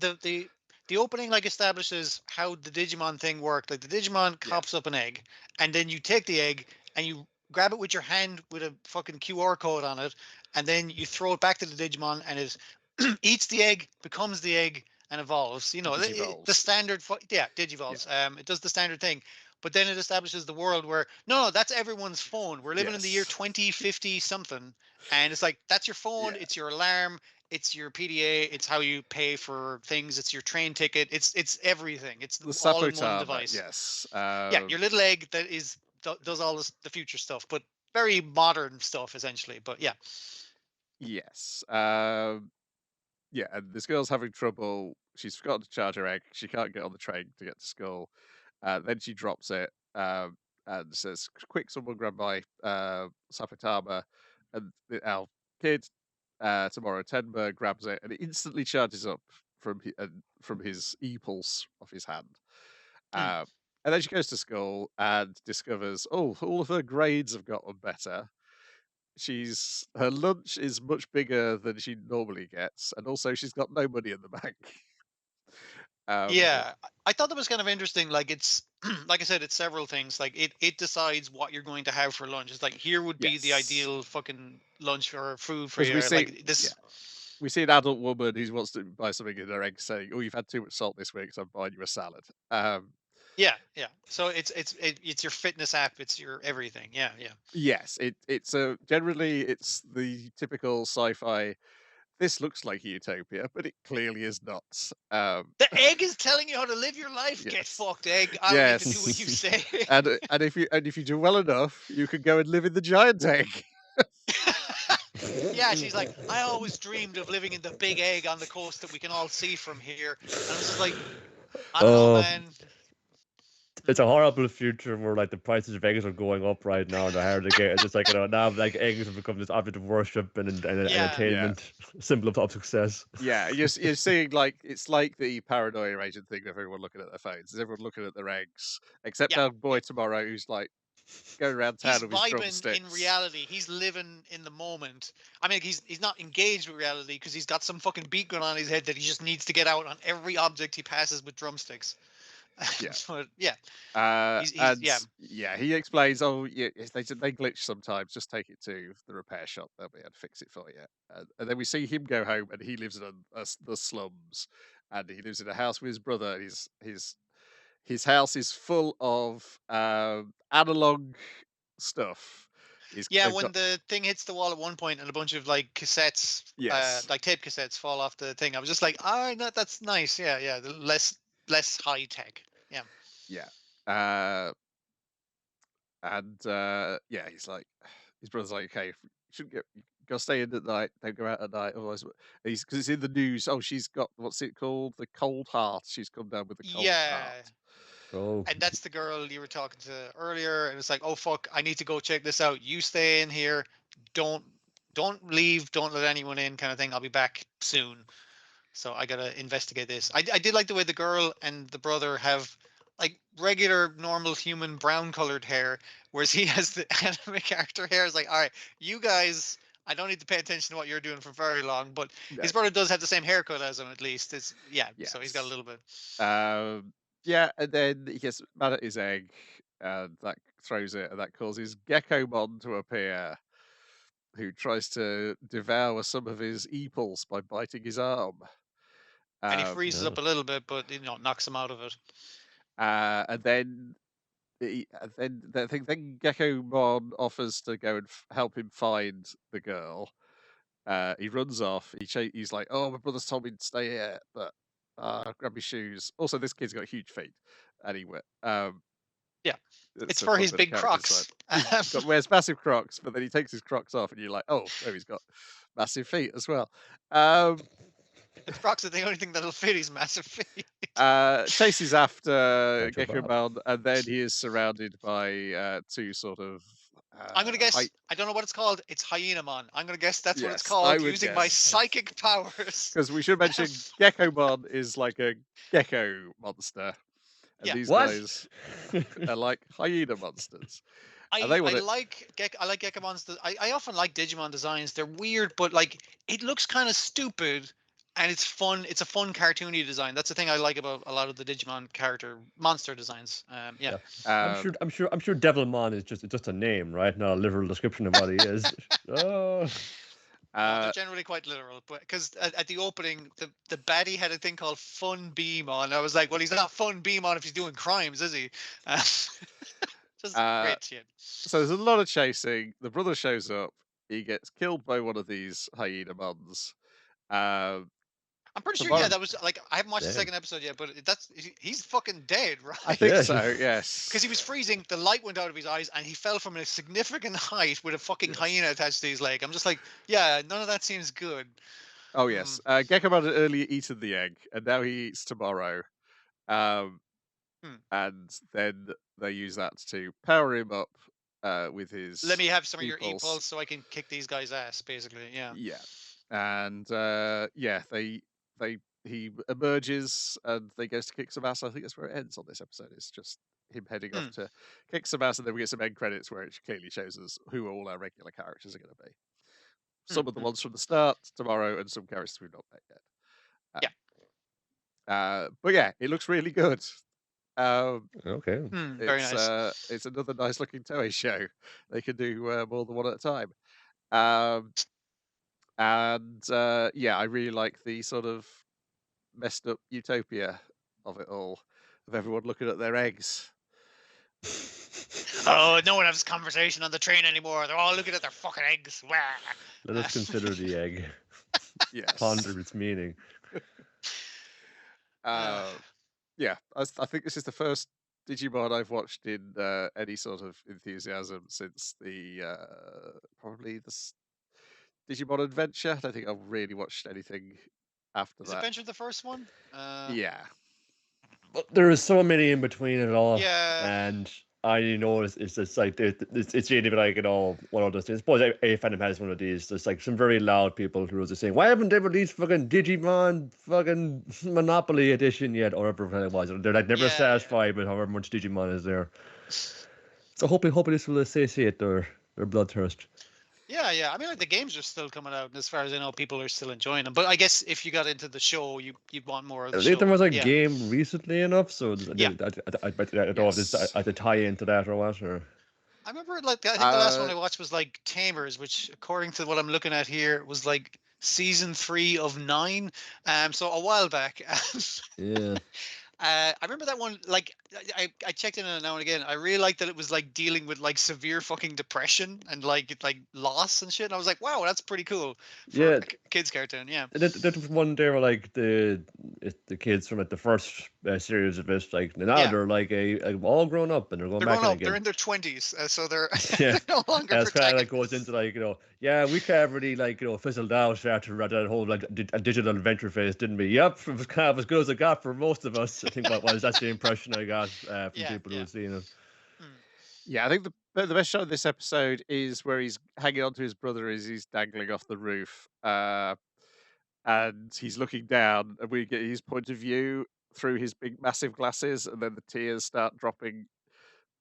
S2: the opening like establishes how the Digimon thing worked. Like the Digimon
S1: Yeah,
S2: cops up an egg, and then you take the egg and you grab it with your hand with a fucking QR code on it, and then you throw it back to the Digimon, and it eats the egg, becomes the egg, and evolves. The
S1: digivolves.
S2: standard, digivolves.
S1: Yeah.
S2: It does the standard thing. But then it establishes the world where no, that's everyone's phone. We're living in the year
S1: Yes.
S2: 2050 something, and it's like that's your phone,
S1: Yeah.
S2: it's your alarm, it's your PDA, it's how you pay for things, it's your train ticket, it's everything. It's
S1: The
S2: all in one
S1: Sapotama,
S2: device.
S1: yes.
S2: Yeah, your little egg that does all the future stuff, but very modern stuff essentially. But yeah,
S1: Yes. Yeah, and this girl's having trouble. She's forgotten to charge her egg. She can't get on the train to get to school. Then she drops it, and says, "Quick, someone grab my Sapotama." And our kid, Tomorrow Tenma, grabs it, and it instantly charges up from his e-pulse off his hand.
S2: Mm.
S1: Uh, and then she goes to school and discovers, oh, all of her grades have gotten better. Her lunch is much bigger than she normally gets, and also she's got no money in the bank. Um,
S2: Yeah, I thought that was kind of interesting. Like it's like I said, it's several things. Like it decides what you're going to have for lunch. It's like here would be the
S1: yes,
S2: ideal fucking lunch or food for
S1: because
S2: you.
S1: we see,
S2: Like
S1: yeah,
S2: this.
S1: we see an adult woman who wants to buy something in her egg saying, "Oh, you've had too much salt this week, so I'm buying you a salad."
S2: Yeah. So it's your fitness app. It's your everything. Yeah.
S1: Yes, it's the typical sci-fi. This looks like a utopia, but it clearly is not.
S2: The egg is telling you how to live your life. Get
S1: Yes,
S2: fucked, egg. I don't need to do what you
S1: yes,
S2: say.
S1: and if you do well enough, you can go and live in the giant egg.
S2: Yeah, she's like, I always dreamed of living in the big egg on the coast that we can all see from here. And I was just like, I don't know,
S3: Oh,
S2: man.
S3: it's a horrible future where like the prices of eggs are going up right now and they're hard to get. It's just like now like eggs have become this object of worship and
S2: Yeah.
S1: Yeah,
S3: entertainment, symbol of success.
S1: yeah. You're seeing like it's like the paranoia agent thing of everyone looking at their phones. Is everyone looking at their eggs? Except
S2: Yeah.
S1: our boy tomorrow, who's like going around
S2: He's
S1: town with his
S2: vibing in
S1: drumsticks.
S2: reality. He's living in the moment. I mean, he's not engaged with reality because he's got some fucking beat gun on his head that he just needs to get out on every object he passes with drumsticks.
S1: Yeah.
S2: So, yeah, he's
S1: And
S2: yeah.
S1: yeah, he explains, oh, yeah, yes, they glitch sometimes. Just take it to the repair shop; they'll be able to fix it for you. And then we see him go home, and he lives in the slums, and he lives in a house with his brother. And his house is full of analog stuff.
S2: Yeah,
S1: They've
S2: when
S1: got
S2: the thing hits the wall at one point and a bunch of like cassettes,
S1: yes,
S2: like tape cassettes fall off the thing, I was just like, oh, no, that's nice. Yeah. Less high tech. Yeah.
S1: yeah, and yeah, he's like, his brother's like, okay, you shouldn't go stay in at night, don't go out at night, otherwise. He's because it's in the news. Oh, she's got what's it called? The cold heart. She's come down with the cold heart.
S2: Yeah.
S3: Oh,
S2: And that's the girl you were talking to earlier, and it's like, oh fuck, I need to go check this out. You stay in here. Don't don't leave. Don't let anyone in, kind of thing. I'll be back soon. So I gotta investigate this. I did like the way the girl and the brother have like regular, normal human brown colored hair, whereas he has the anime character hair. It's like, all right, you guys I don't need to pay attention to what you're doing for very long. But
S1: No.
S2: his brother does have the same haircut as him, at least. It's so he's got a
S1: Yes.
S2: little bit.
S1: Yeah, and then he gets mad at his egg, and that throws it, and that causes Gekomon to appear, who tries to devour some of his eeples by biting his arm.
S2: And he
S1: Um,
S2: freezes
S3: No.
S2: up a little bit, but knocks him out of it.
S1: and then then Gekomon offers to go and help him find the girl. He runs off. He's like, "Oh, my brother's told me to stay here, but grab my shoes." Also, this kid's got huge feet. Anyway,
S2: Yeah,
S1: it's
S2: it's
S1: a
S2: for
S1: fun
S2: his
S1: bit of
S2: big
S1: character
S2: Crocs.
S1: design. Wears massive Crocs, but then he takes his Crocs off, and you're like, "Oh, he's got massive feet as well."
S2: His Crocs are the only thing that'll fit his massive feet.
S1: Chases after
S3: Gotcha, Bob.
S1: Gekomon, and then he is surrounded by two sort of.
S2: I'm gonna guess. I don't know what it's called. It's Hyenamon. I'm gonna guess that's what it's
S1: Yes,
S2: called.
S1: I would
S2: Using my
S1: guess.
S2: psychic powers.
S1: Because we should mention Gekomon is like a gecko monster, and
S2: Yeah.
S1: these
S3: What?
S1: guys are like hyena monsters.
S2: I
S1: And they wanna-
S2: like Gekomon's. I often like Digimon designs. They're weird, but like it looks kind of stupid, and it's fun. It's a fun cartoony design. That's the thing I like about a lot of the Digimon character monster designs. Yeah.
S3: I'm sure Devilmon is just a name, right? Not a literal description of what he is. Oh.
S2: No, they're generally quite literal, but because at the opening, the baddie had a thing called Fun Beam on. I was like, well, he's not Fun Beam on if he's doing crimes, is he? Just great shit.
S1: So there's a lot of chasing. The brother shows up. He gets killed by one of these hyena mons.
S2: I'm pretty sure,
S1: Tomorrow-
S2: yeah, that was like I haven't watched the
S3: Damn.
S2: second episode yet, but he's fucking dead, right?
S1: I think
S3: Yeah.
S1: so. Yes.
S2: Because he was freezing, the light went out of his eyes, and he fell from a significant height with a fucking
S1: Yes.
S2: hyena attached to his leg. I'm just like, yeah, none of that seems good.
S1: Oh yes. Gekomon had earlier eaten the egg, and now he eats tomorrow. And then they use that to power him up with his.
S2: Let me have some of your
S1: E-pulse.
S2: e-pulse so I can kick these guys' ass, basically. Yeah.
S1: Yeah, and he emerges and they goes to kick some ass. I think that's where it ends on this episode. It's just him heading off to kick some ass, and then we get some end credits where it clearly shows us who all our regular characters are going to be. Some of the ones from the start tomorrow, and some characters we've not met yet. But yeah, it looks really good.
S3: Okay.
S2: Very nice.
S1: It's another nice looking Toei show. They can do more than one at a time. Yeah, I really like the sort of messed up utopia of it all, of everyone looking at their eggs.
S2: Oh, no one has conversation on the train anymore. They're all looking at their fucking eggs. Wah.
S3: Let us consider the egg.
S1: Yes.
S3: Ponder its meaning.
S1: Yeah, I think this is the first Digimon I've watched in any sort of enthusiasm since the probably the Digimon Adventure. I don't think I've really watched anything after
S2: Is
S1: that.
S2: Adventure the first one?
S1: Yeah.
S3: But there is so many in between it all.
S2: Yeah.
S3: And I know it's just like it's really like one of those things. I suppose A Fandom has one of these. There's like some very loud people who are just saying, "Why haven't they released fucking Digimon fucking Monopoly edition yet?" Or whatever it was. They're like never satisfied with however much Digimon is there. So hopefully this will satiate their bloodthirst.
S2: Yeah. I mean, like the games are still coming out, and as far as I know, people are still enjoying them. But I guess if you got into the show, you'd want more of the
S3: I
S2: show.
S3: think there was a game recently enough, so I don't know if
S1: Yes.
S3: this I had to tie into that or what. Or
S2: I remember, like, I think the last one I watched was like Tamers, which, according to what I'm looking at here, was like season 3 of 9. So a while back.
S3: yeah.
S2: I remember that one. Like, I checked in on it now and again. I really liked that it was like dealing with like severe fucking depression and like loss and shit. And I was like, wow, that's pretty cool for a kids cartoon. Yeah.
S3: That was one there were like the kids from like the first series of it, like now they're like all grown up and they're going back again.
S2: They're in their 20s, so they're
S3: yeah.
S2: no longer.
S3: It's kind of like goes into like we can't really like fizzled out after that whole like a digital adventure phase, didn't we? Yep, it was kind of as good as it got for most of us. I think that's the impression I got from people who have seen it.
S1: Yeah, I think the best shot of this episode is where he's hanging on to his brother as he's dangling off the roof, and he's looking down, and we get his point of view through his big, massive glasses, and then the tears start dropping.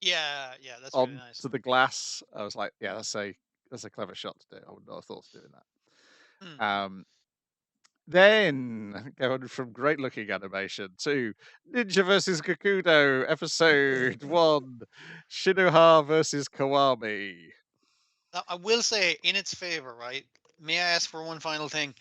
S2: Yeah, that's
S1: on
S2: really nice.
S1: to the glass. I was like, yeah, that's that's a clever shot to do. I would not have thought of doing that.
S2: Hmm.
S1: Then going from great looking animation to Ninja vs. Kakudo, episode 1, Shinoha versus Kawami.
S2: Now, I will say, in its favor, right? May I ask for one final thing?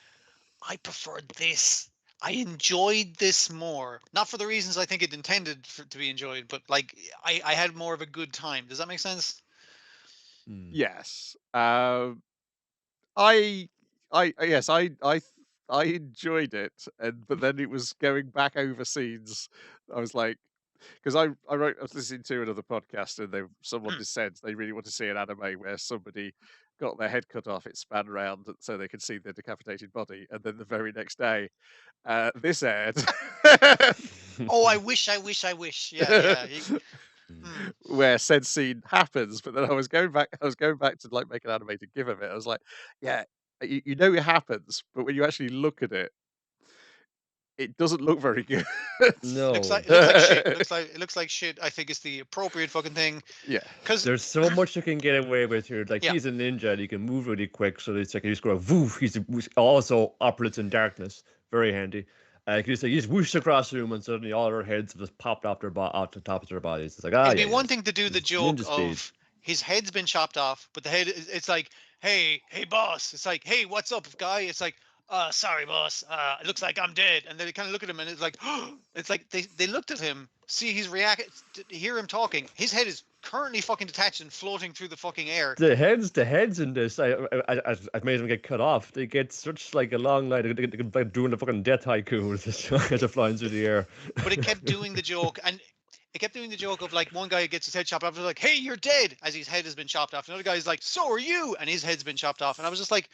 S2: I preferred this. I enjoyed this more. Not for the reasons I think it intended to be enjoyed, but like I had more of a good time. Does that make sense?
S1: Yes. I enjoyed it, but then it was going back over scenes. I was like, because I was listening to another podcast, and someone
S2: Hmm.
S1: just said they really want to see an anime where somebody got their head cut off, it span round so they could see their decapitated body, and then the very next day, this aired.
S2: Oh, I wish. Yeah.
S1: Where said scene happens, but then I was going back to like make an animated gif of it. I was like, yeah, you know it happens, but when you actually look at it, it doesn't look very good.
S3: No.
S2: It looks like shit. It looks like shit. I think it's the appropriate fucking thing.
S1: Yeah.
S2: Because
S3: There's so much you can get away with here. Like,
S2: Yeah.
S3: he's a ninja and he can move really quick, so it's like you just go woof. He's also operates in darkness, very handy. You just whoosh across the room and suddenly all their heads have just popped off off the top of their bodies. It's like,
S2: it'd be
S3: yeah,
S2: one thing to do the
S3: It's
S2: joke
S3: ninja speed.
S2: of his head's been chopped off, but the head it's like, hey boss. It's like, hey, what's up, guy? It's like, sorry boss. It looks like I'm dead. And then they kind of look at him and it's like, it's like they looked at him, see he's react, hear him talking. His head is currently fucking detached and floating through the fucking air.
S3: The heads in this, I've made them get cut off. They get such like a long line. They get like doing the fucking death haiku as they're flying through the air.
S2: But it kept doing the joke, and it kept doing the joke of like one guy gets his head chopped off, and like, hey, you're dead, as his head has been chopped off. Another guy's like, so are you, and his head's been chopped off. And I was just like,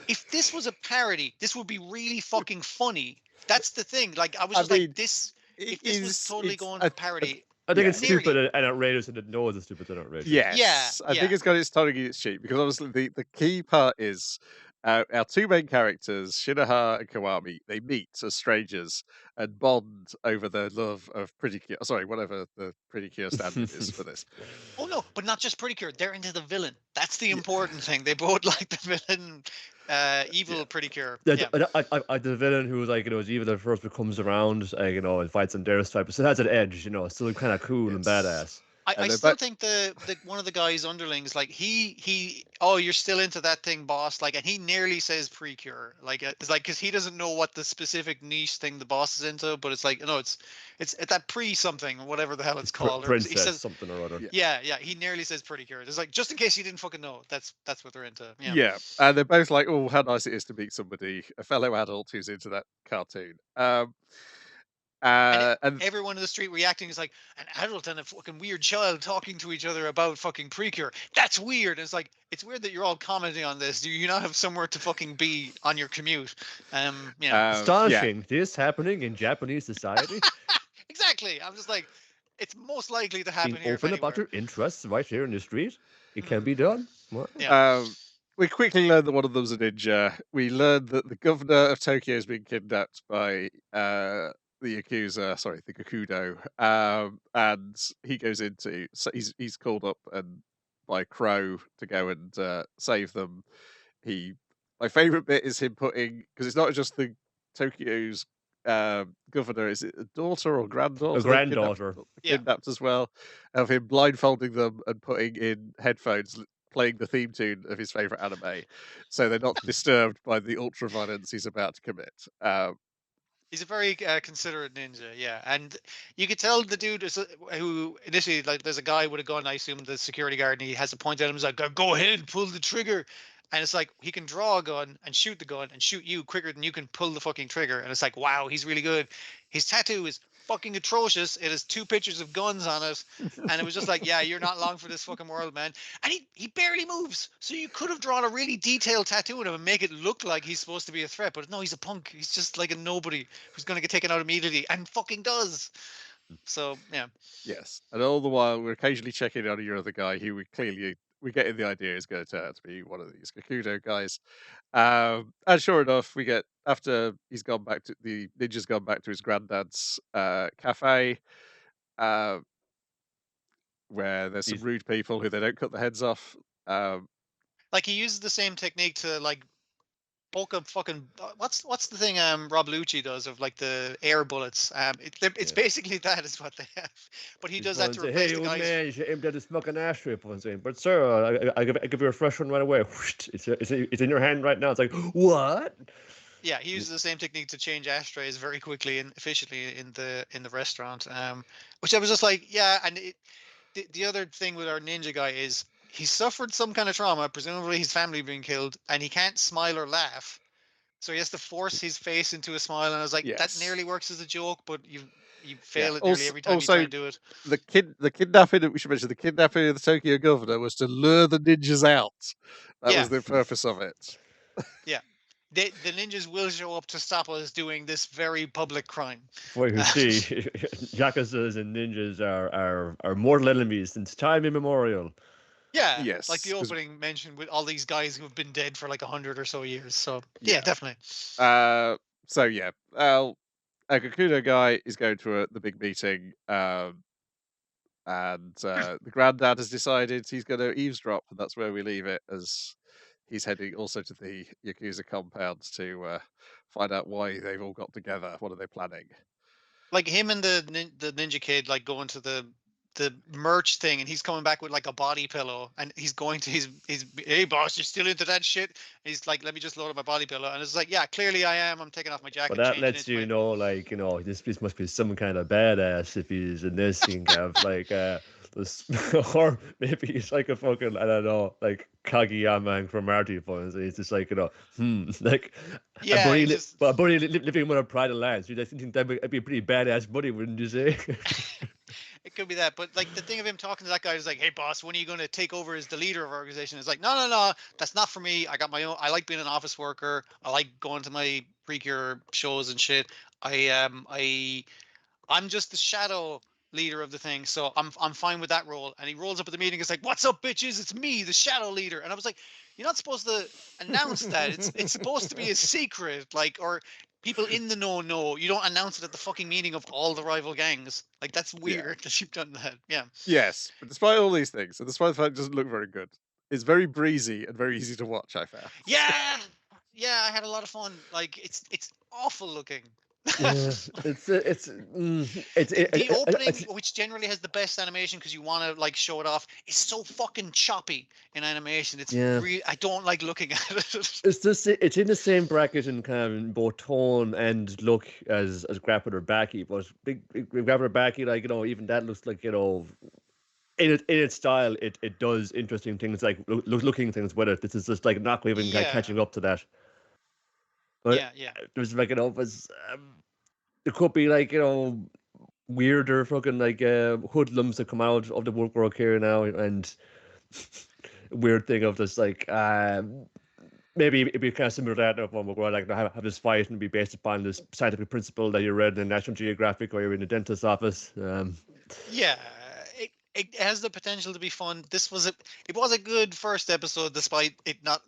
S2: if this was a parody, this would be really fucking funny. That's the thing. Like, I was
S1: I
S2: just
S1: mean,
S2: like, this. If this was totally
S1: it's
S2: going for parody,
S3: I think
S1: Yeah.
S3: it's stupid and outrageous, and it knows it's stupid and outrageous.
S1: yes, I think
S2: yeah.
S1: it's got its tongue in its cheek, because obviously the key part is our two main characters, Shinoha and Kawami, they meet as strangers and bond over their love of Pretty Cure. Sorry, whatever the Pretty Cure standard is for this.
S2: Oh no, but not just Pretty Cure. They're into the villain. That's the
S1: Yeah.
S2: important thing. They both like the villain, evil Pretty Cure.
S3: The,
S2: Yeah.
S3: the villain who was like, is evil at first but comes around, and fights on their side, but still has an edge, still kind of cool and
S1: Yes.
S3: badass.
S2: I
S1: they're
S2: still
S1: both-
S2: think the one of the guys underlings, like oh, you're still into that thing, boss, like, and he nearly says Precure, like, it's like, because he doesn't know what the specific niche thing the boss is into, but it's like, no, it's that pre something, whatever the hell it's called, or he
S3: Princess
S2: says
S3: something or other.
S1: Yeah.
S2: yeah, he nearly says Precure. It's like, just in case you didn't fucking know, that's what they're into.
S1: Yeah, and they're both like, oh, how nice it is to meet somebody, a fellow adult who's into that cartoon. And
S2: Everyone in the street reacting is like an adult and a fucking weird child talking to each other about fucking Precure. That's weird. And it's like, it's weird that you're all commenting on this. Do you not have somewhere to fucking be on your commute? Yeah.
S3: Astonishing. This happening in Japanese society.
S2: Exactly. I'm just like, it's most likely to happen
S3: Being
S2: here.
S3: open about your interests right here in the street. It can be done. What?
S2: Yeah.
S1: We quickly learned that one of them's a ninja. We learned that the governor of Tokyo has been kidnapped by the Yakuza, sorry, the Gakudo, and he goes into, so he's called up and by Crow to go and save them. My favorite bit is him putting, because it's not just the Tokyo's governor, is it a daughter or granddaughter?
S3: A granddaughter.
S1: Kidnapped as well, of him blindfolding them and putting in headphones, playing the theme tune of his favorite anime, so they're not disturbed by the ultra violence he's about to commit.
S2: He's a very considerate ninja, yeah, and you could tell the dude who initially, like, there's a guy with a gun, I assume the security guard, and he has to point at him. He's like, "Go ahead, pull the trigger," and it's like he can draw a gun and shoot the gun and shoot you quicker than you can pull the fucking trigger, and it's like, wow, he's really good. His tattoo is fucking atrocious. It has 2 pictures of guns on it, and it was just like, yeah, you're not long for this fucking world, man. And he barely moves, so you could have drawn a really detailed tattoo on him and make it look like he's supposed to be a threat, but no, he's a punk. He's just like a nobody who's gonna get taken out immediately, and fucking does. So yeah.
S1: Yes, and all the while we're occasionally checking on your other guy, who we get in the idea is going to turn out to be one of these Gakudo guys. And sure enough, we get, after he's gone back to the ninja's gone back to his granddad's cafe, where there's some rude people who they don't cut the heads off.
S2: Like he uses the same technique to like poke a fucking what's the thing Rob Lucci does of like the air bullets. It's
S3: Yeah.
S2: basically that is what they have, but he
S3: He's
S2: does that
S3: going
S2: to
S3: to say, "Hey,
S2: replace the
S3: old
S2: guys.
S3: man, you should aim down this fucking ashtray." Upon saying, "But sir, I give you a fresh one right away." Whoosh, it's in your hand right now. It's like, what?
S2: Yeah, he uses the same technique to change ashtrays very quickly and efficiently in the restaurant. Which I was just like, yeah. And the other thing with our ninja guy is he suffered some kind of trauma, presumably his family being killed, and he can't smile or laugh. So he has to force his face into a smile, and I was like, that
S1: Yes.
S2: nearly works as a joke, but you
S1: Yeah.
S2: fail it nearly
S1: Also,
S2: every time you try
S1: also
S2: and do it.
S1: the kidnapping, we should mention the kidnapping of the Tokyo governor was to lure the ninjas out. That
S2: Yeah,
S1: was the purpose of it.
S2: yeah. The ninjas will show up to stop us doing this very public crime.
S3: For you see, yakuzas and ninjas are mortal enemies since time immemorial.
S2: Yeah, like the
S1: Yes, 'cause
S2: opening mentioned with all these guys who have been dead for like 100 or so years. So yeah,
S1: yeah.
S2: definitely.
S1: So yeah, a Kakuno guy is going to the big meeting, and the granddad has decided he's going to eavesdrop, and that's where we leave it, as he's heading also to the Yakuza compound to find out why they've all got together. What are they planning?
S2: Like him and the ninja kid like going to the merch thing, and he's coming back with like a body pillow, and he's going to his hey boss, you're still into that shit. And he's like, let me just load up my body pillow, and it's like, yeah, clearly I am. I'm taking off my
S3: But
S2: jacket,
S3: that
S2: changing
S3: lets
S2: into
S3: you
S2: my
S3: know, like, this must be some kind of badass if he's in this. He can have like this, or maybe he's like a fucking, I don't know, like Kageyama and Cromarty funds. He's just like, like a
S2: yeah. He just
S3: but a buddy living with a pride of lands. You just think that'd be a pretty badass buddy, wouldn't you say?
S2: it could be that, but like the thing of him talking to that guy is like, hey boss, when are you going to take over as the leader of our organization? It's like, no, no, no, that's not for me. I got my own. I like being an office worker. I like going to my Precure shows and shit. I'm just the shadow leader of the thing, so I'm fine with that role. And he rolls up at the meeting. It's like, what's up, bitches? It's me, the shadow leader. And I was like, you're not supposed to announce that. It's supposed to be a secret, like, or people in the know. You don't announce it at the fucking meeting of all the rival gangs. Like that's
S1: Yeah.
S2: weird that you've done that. Yeah.
S1: Yes, but despite all these things, and despite the fact it doesn't look very good, it's very breezy and very easy to watch. I found.
S2: Yeah. Yeah, I had a lot of fun. Like it's awful looking.
S3: Yeah,
S2: The opening,
S3: it's
S2: which generally has the best animation because you want to like show it off, is so fucking choppy in animation. It's
S3: yeah.
S2: I don't like looking at it.
S3: It's in the same bracket in kind of in both tone and look as Grappler Baki, but big Grappler Baki, like, even that looks like, in its style, it does interesting things, like looking things with it. This is just like not even
S2: Yeah,
S3: catching up to that. But
S2: yeah.
S3: there's like, it could be like, weirder fucking like hoodlums that come out of the woodwork here now, and weird thing of this like maybe it'd be kind of similar to that of one where like have this fight and be based upon this scientific principle that you read in National Geographic or you're in the dentist's office.
S2: Yeah, it has the potential to be fun. It was a good first episode, despite it not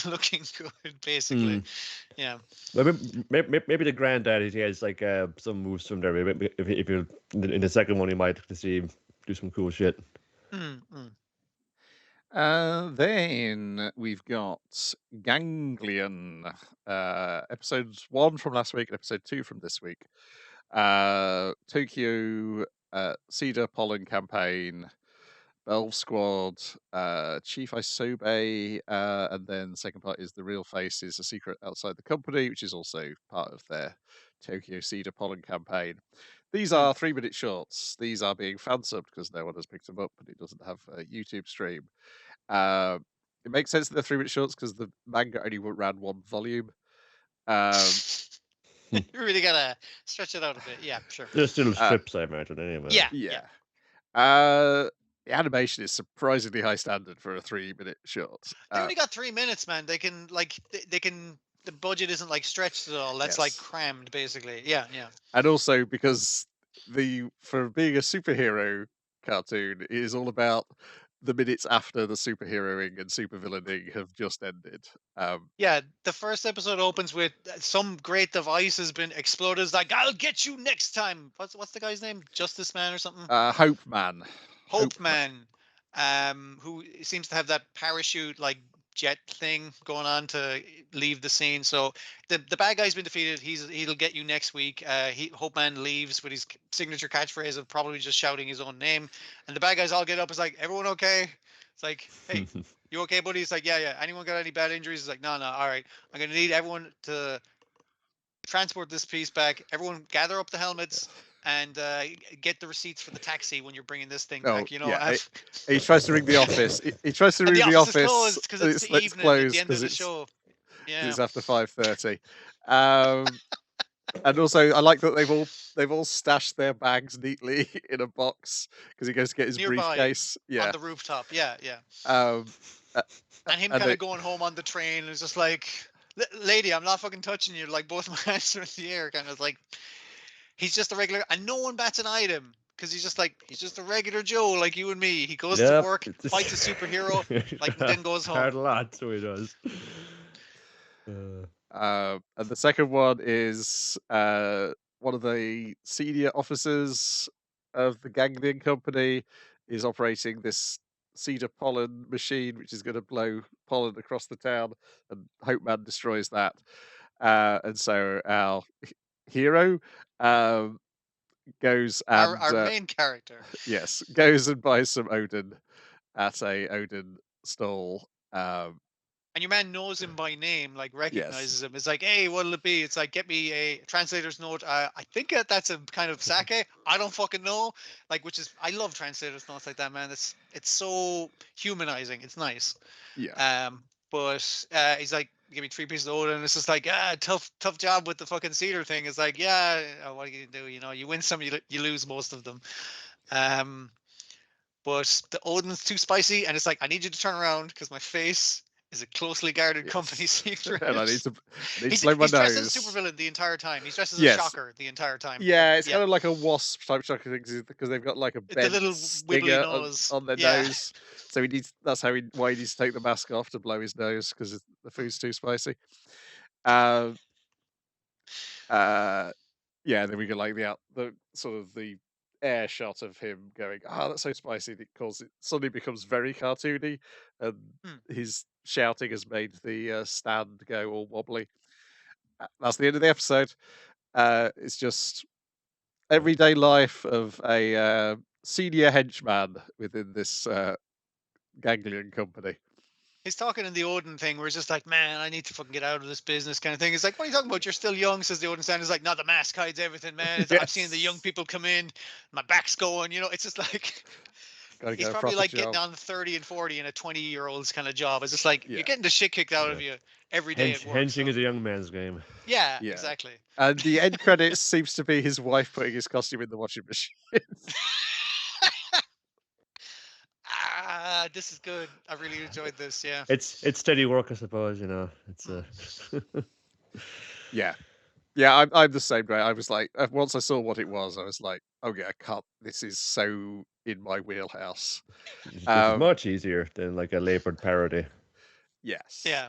S2: looking good. Basically, yeah.
S3: Maybe the granddad, he has like some moves from there. Maybe if you in the second one, you might see him do some cool shit.
S1: Then we've got Ganglion, episode 1 from last week and episode 2 from this week. Tokyo Cedar Pollen Campaign, Belve Squad, Chief Isobe, and then the second part is The Real Face is a Secret Outside the Company, which is also part of their Tokyo Cedar Pollen Campaign. These are 3-minute shorts. These are being fan subbed because no one has picked them up and it doesn't have a YouTube stream. It makes sense that they're 3-minute shorts because the manga only ran 1 volume.
S2: You really gotta stretch it out a bit. Yeah, sure.
S3: There's still strips, I imagine, anyway.
S2: Yeah.
S1: The animation is surprisingly high standard for a 3-minute short.
S2: They only got 3 minutes, man. They can the budget isn't like stretched at all. That's like
S1: Yes.
S2: crammed, basically. Yeah.
S1: And also because for being a superhero cartoon, it is all about the minutes after the superheroing and supervillaining have just ended.
S2: Yeah, the first episode opens with some great device has been exploded. It's like, I'll get you next time. What's the guy's name? Justice Man or something?
S1: Hope Man.
S2: Hope Man. who seems to have that parachute like jet thing going on to leave the scene. So the bad guy's been defeated. He'll get you next week. Hope Man leaves with his signature catchphrase of probably just shouting his own name, and the bad guys all get up. It's like, everyone okay? It's like, hey, you okay, buddy? It's like, yeah. Anyone got any bad injuries? It's like, no. All right, I'm gonna need everyone to transport this piece back. Everyone gather up the helmets and get the receipts for the taxi when you're bringing this thing
S1: Oh,
S2: back. You know,
S1: yeah. He tries to ring the office. He tries to
S2: and
S1: ring
S2: the
S1: the
S2: office is
S1: office.
S2: closed because
S1: and
S2: it's the evening at
S1: closed
S2: the end of
S1: 'cause
S2: the
S1: it's
S2: show. Yeah,
S1: it's after 5:30. And also, I like that they've all stashed their bags neatly in a box because he goes to get his
S2: nearby
S1: briefcase.
S2: on
S1: Yeah.
S2: the rooftop. Yeah.
S1: Um, uh,
S2: And him
S1: and
S2: kind
S1: they,
S2: of going home on the train is just like, lady, I'm not fucking touching you. Like, both my hands are in the air. Kind of like, he's just a regular, and no one bats an eye at him because he's just a regular Joe like you and me. He goes to work, fights a superhero, like, and then goes home.
S3: Hard a lot, so he does.
S1: and the second one is one of the senior officers of the Ganglion Company is operating this cedar pollen machine, which is going to blow pollen across the town, and Hope Man destroys that. And so our hero goes and
S2: Our main character.
S1: yes, goes and buys some Odin at a Odin stall.
S2: And your man knows him by name, like recognizes
S1: Yes.
S2: him. It's like, hey, what'll it be? It's like, get me a translator's note. I think that's a kind of sake. I don't fucking know. Like, which is, I love translator's notes like that, man. It's so humanizing. It's nice.
S1: Yeah.
S2: But he's like, give me 3 pieces of Odin. And it's just like, tough job with the fucking cedar thing. It's like, yeah, what do? You know, you win some, you lose most of them. But the Odin's too spicy, and it's like, I need you to turn around because my face is a closely guarded company secret.
S1: And I need to
S2: He's
S1: blow my
S2: dressed as a
S1: nose.
S2: supervillain the entire time. He's dressed as
S1: Yes.
S2: a shocker the entire time.
S1: Yeah, it's kind of like a wasp type shocker thing because they've got like a
S2: the
S1: bent
S2: little wibbly
S1: stinger
S2: nose
S1: on their
S2: Yeah.
S1: nose. So he needs. That's why he needs to take the mask off to blow his nose because the food's too spicy. Yeah, then we get like the sort of the air shot of him going, that's so spicy. It suddenly becomes very cartoony, and his shouting has made the stand go all wobbly. That's the end of the episode. It's just everyday life of a senior henchman within this Ganglion Company.
S2: He's talking in the Odin thing where he's just like, man, I need to fucking get out of this business kind of thing. He's like, what are you talking about? You're still young, says the Odin stand. He's like, no, the mask hides everything, man. I've seen the young people come in, my back's going, you know, it's just like, he's probably like getting on 30 and 40 in a 20-year-old's kind of job. It's just like, you're getting the shit kicked out of you every day at work.
S3: Henching is a young man's game.
S2: Yeah, exactly.
S1: And the end credits seems to be his wife putting his costume in the washing machine.
S2: This is good. I really enjoyed this. Yeah,
S3: it's steady work, I suppose. You know, it's
S1: yeah. I'm the same way. I was like, once I saw what it was, I was like, oh yeah, I can't. This is so in my wheelhouse.
S3: It's much easier than like a labored parody.
S1: Yes.
S2: Yeah.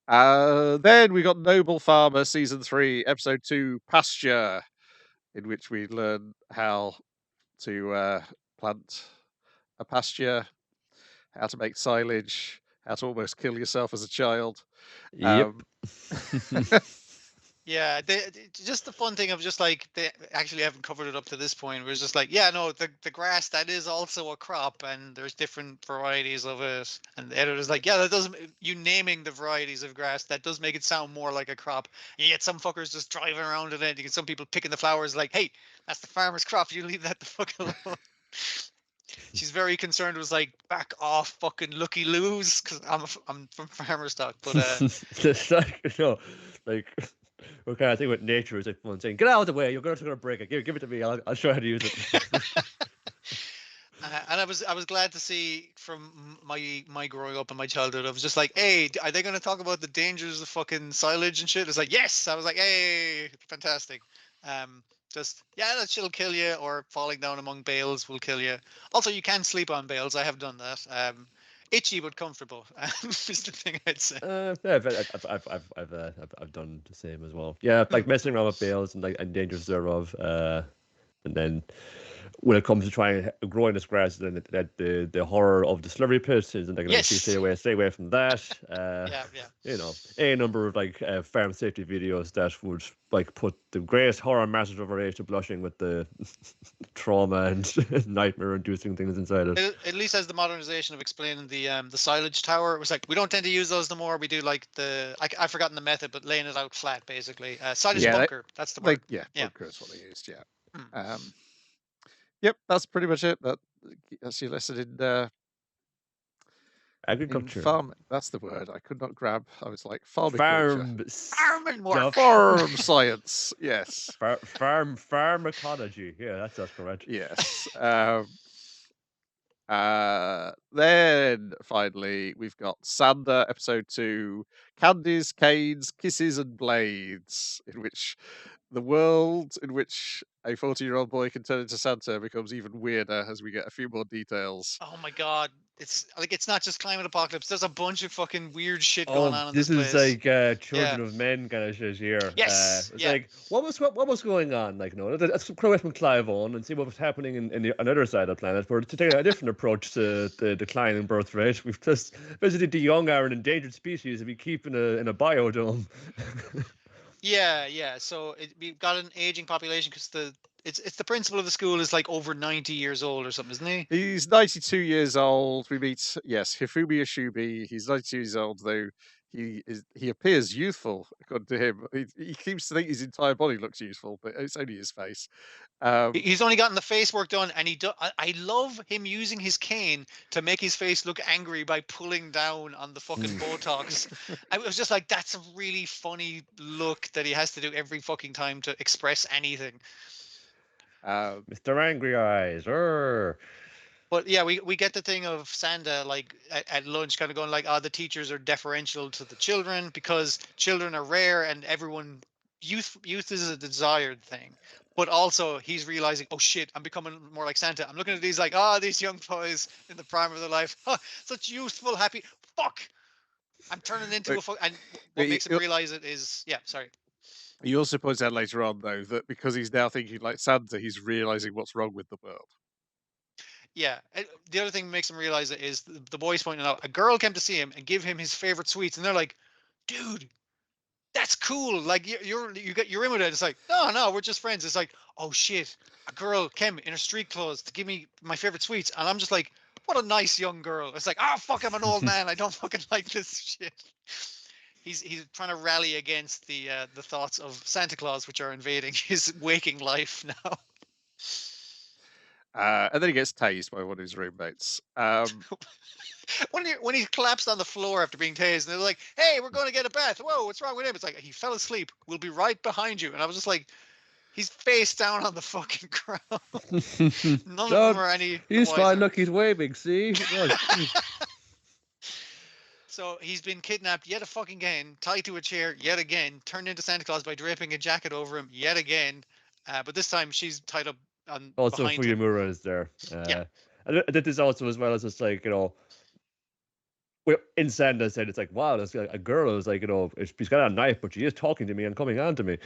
S1: Then we got Noble Farmer season 3, episode 2, Pasture, in which we learn how to plant a pasture, how to make silage, how to almost kill yourself as a child.
S3: Yep.
S2: Yeah, just the fun thing of just like they actually haven't covered it up to this point. Where it's just like, yeah, no, the grass, that is also a crop, and there's different varieties of it. And the editor's like, yeah, that doesn't, you naming the varieties of grass, that does make it sound more like a crop. And you get some fuckers just driving around in it. You get some people picking the flowers, like, hey, that's the farmer's crop. You leave that the fuck alone. She's very concerned. Was like, back off, fucking looky loos, because I'm from farmer stock. But
S3: it's like, you know, like. What kind of thing with nature is like one saying, get out of the way, you're going to break it. Give it to me. I'll show you how to use it.
S2: And I was glad to see from my growing up and my childhood. I was just like, hey, are they going to talk about the dangers of fucking silage and shit? It's like, yes. I was like, hey, fantastic. Just, yeah, that shit'll kill you, or falling down among bales will kill you. Also, you can sleep on bales. I have done that. Itchy but comfortable is the thing I'd say.
S3: Yeah, I've done the same as well. Yeah, like messing around with bales and like and dangers thereof, and then when it comes to trying growing this grass, then the horror of the slurry pit is like,
S2: Yes.
S3: stay away from that.
S2: Yeah.
S3: You know, a number of like farm safety videos that would like put the greatest horror masters of our age to blushing with the trauma and nightmare-inducing things inside it.
S2: At least as the modernization of explaining the silage tower, it was like we don't tend to use those no more. We do like I've forgotten the method, but laying it out flat basically. Silage
S1: Yeah,
S2: bunker. That's the word.
S1: Yeah,
S2: Yeah.
S1: bunker is what they used. Yeah.
S2: Hmm.
S1: Yep, that's pretty much it. That's your lesson in
S3: Agriculture.
S1: farm. That's the word I could not grab. I was like farmiculture.
S2: Farming work.
S1: Farm science. Yes.
S3: Farm ecology. Yeah, that's correct.
S1: Yes. Then finally we've got Sander episode 2, Candies, Canes, Kisses and Blades, in which the world in which a 40-year-old boy can turn into Santa becomes even weirder as we get a few more details.
S2: Oh my god. It's like it's not just climate apocalypse. There's a bunch of fucking weird shit going on in this
S3: is
S2: place.
S3: like Children of Men kind of shit here.
S2: Yes.
S3: It's like what was going on? Like, no, let's go away from Clive Owen and see what was happening on the other side of the planet. We're to take a different approach to the decline in birth rate. We've just visited the young are an endangered species and we keep in a biodome.
S2: Yeah. So we've got an aging population because it's the principal of the school is like over 90 years old or something, isn't he?
S1: He's 92 years old. We meet, Hifumi Ashubi. He's 92 years old, though he appears youthful, according to him. He seems to think his entire body looks youthful, but it's only his face.
S2: He's only gotten the face work done, and I love him using his cane to make his face look angry by pulling down on the fucking Botox. I was just like, that's a really funny look that he has to do every fucking time to express anything.
S3: Mr. Angry Eyes.
S2: But yeah, we get the thing of Sanda like at lunch kind of going like, the teachers are deferential to the children because children are rare and youth is a desired thing. But also he's realizing, oh shit, I'm becoming more like Santa. I'm looking at these like, these young boys in the prime of their life, such youthful, happy. Fuck, I'm turning into a fuck. And what makes him realize it is, sorry.
S1: He also points out later on, though, that because he's now thinking like Santa, he's realizing what's wrong with the world.
S2: Yeah. The other thing that makes him realize it is the boys pointing out a girl came to see him and give him his favorite sweets, and they're like, dude, that's cool. Like you're in with it. It's like, no, we're just friends. It's like, oh shit, a girl came in her street clothes to give me my favorite sweets, and I'm just like, what a nice young girl. It's like, fuck, I'm an old man. I don't fucking like this shit. He's trying to rally against the thoughts of Santa Claus, which are invading his waking life now.
S1: And then he gets tased by one of his roommates.
S2: When he collapsed on the floor after being tased, and they're like, "Hey, we're going to get a bath. Whoa, what's wrong with him?" It's like he fell asleep. We'll be right behind you. And I was just like, he's face down on the fucking ground. None of them are any.
S3: He's fine. Look, he's waving. See.
S2: So he's been kidnapped yet again, tied to a chair yet again, turned into Santa Claus by draping a jacket over him yet again. But this time she's tied up on.
S3: Also, Fuyamura is there. And I did this also as well as it's like, in Sanda said it's like, wow, there's a girl who's like, she's got a knife, but she is talking to me and coming on to me.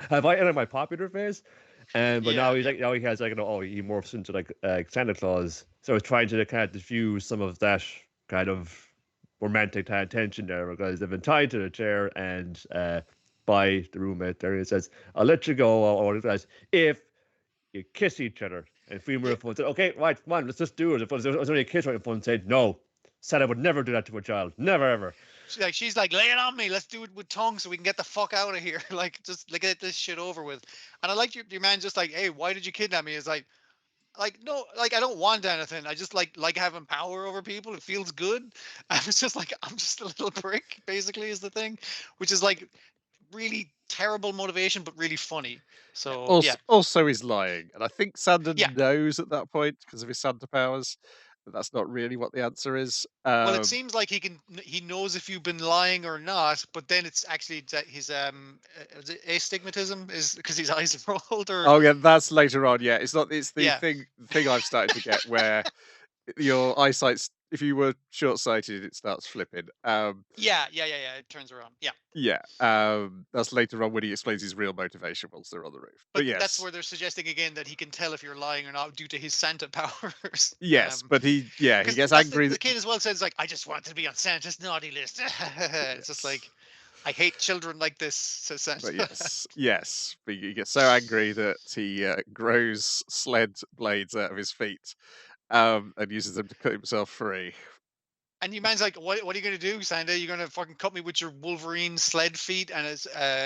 S3: Have I entered my popular phase? But now he has like, he morphs into like Santa Claus. So he's trying to kind of diffuse some of that kind of romantic tension there because they've been tied to the chair and by the roommate there. He says, "I'll let you go," or if you kiss each other. And Fuyamura said, "Okay, right, come on, let's just do it." If it was only a kiss, right? Fun said, "No, Santa would never do that to a child. Never ever."
S2: She's like, lay it on me. Let's do it with tongue so we can get the fuck out of here. Just get this shit over with. And I like your man just like, hey, why did you kidnap me? It's like no, I don't want anything. I just like having power over people. It feels good. I was just like, I'm just a little prick, basically, is the thing, which is like really terrible motivation, but really funny. So
S1: also he's lying, and I think Santa knows at that point because of his Santa powers. But that's not really what the answer is.
S2: Well, it seems like he knows if you've been lying or not, but then it's actually that his astigmatism is because his eyes are rolled. Or
S1: oh yeah, that's later on. Yeah, it's not. It's the thing I've started to get where your eyesight's if you were short-sighted, it starts flipping.
S2: Yeah. It turns around. Yeah.
S1: Yeah, that's later on when he explains his real motivation once they're on the roof. But
S2: But that's
S1: yes,
S2: where they're suggesting again that he can tell if you're lying or not due to his Santa powers.
S1: yes, but he
S2: Because
S1: gets
S2: that's
S1: angry.
S2: the kid as well says like, I just wanted to be on Santa's naughty list. It's just
S1: Yes.
S2: like, I hate children like this, says Santa.
S1: But yes, but he gets so angry that he grows sled blades out of his feet, and uses them to cut himself free.
S2: And your man's like, what are you gonna do, Santa? You're gonna fucking cut me with your Wolverine sled feet? And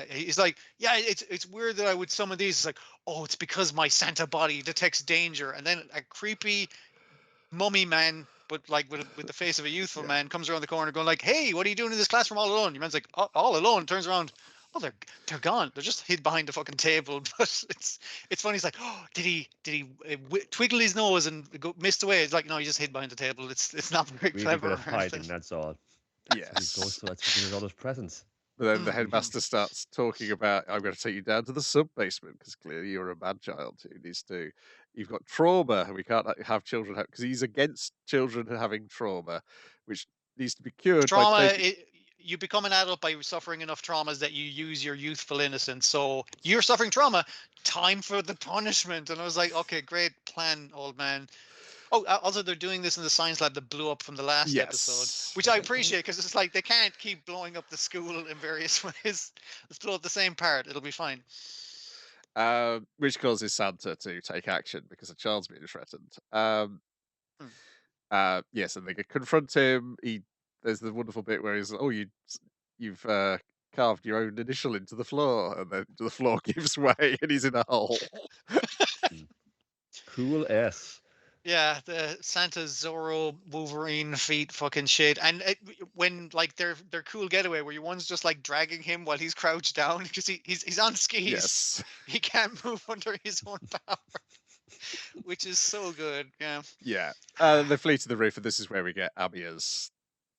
S2: he's like, yeah, it's weird that I would summon these. It's like, oh, it's because my Santa body detects danger. And then a creepy mummy man, but like with the face of a youthful
S1: Yeah.
S2: man, comes around the corner going like, hey, what are you doing in this classroom all alone? Your man's like, oh, all alone. Turns around. Oh, they're gone. They're just hid behind the fucking table. But it's funny. He's like, oh, did he twiddle his nose and missed away? It's like, no, he just hid behind the table. It's not very
S3: Really
S2: clever.
S3: good at hiding, that's all.
S1: Yes.
S3: So that's what all those presents.
S1: But then the
S2: Mhm.
S1: headmaster starts talking about, I'm going to take you down to the sub basement because clearly you're a bad child who needs to. You've got trauma. We can't have children because he's against children having trauma, which needs to be cured by
S2: Trauma.
S1: taking.
S2: You become an adult by suffering enough traumas that you use your youthful innocence. So you're suffering trauma. Time for the punishment. And I was like, okay, great plan, old man. Oh, also they're doing this in the science lab that blew up from the last episode,
S1: Yes.
S2: which I appreciate because it's like they can't keep blowing up the school in various ways. Let's blow up the same part; it'll be fine.
S1: Which causes Santa to take action because a child's being threatened.
S2: Hmm.
S1: Yes, and they can confront him. There's the wonderful bit where he's, oh, you've carved your own initial into the floor, and then the floor gives way, and he's in a hole.
S3: Cool S.
S2: Yeah, the Santa Zorro Wolverine feet fucking shit. And when like their cool getaway where one's just like dragging him while he's crouched down because he's on skis.
S1: Yes.
S2: He can't move under his own power, which is so good. Yeah.
S1: Yeah. They flee to the roof, and this is where we get Amiya's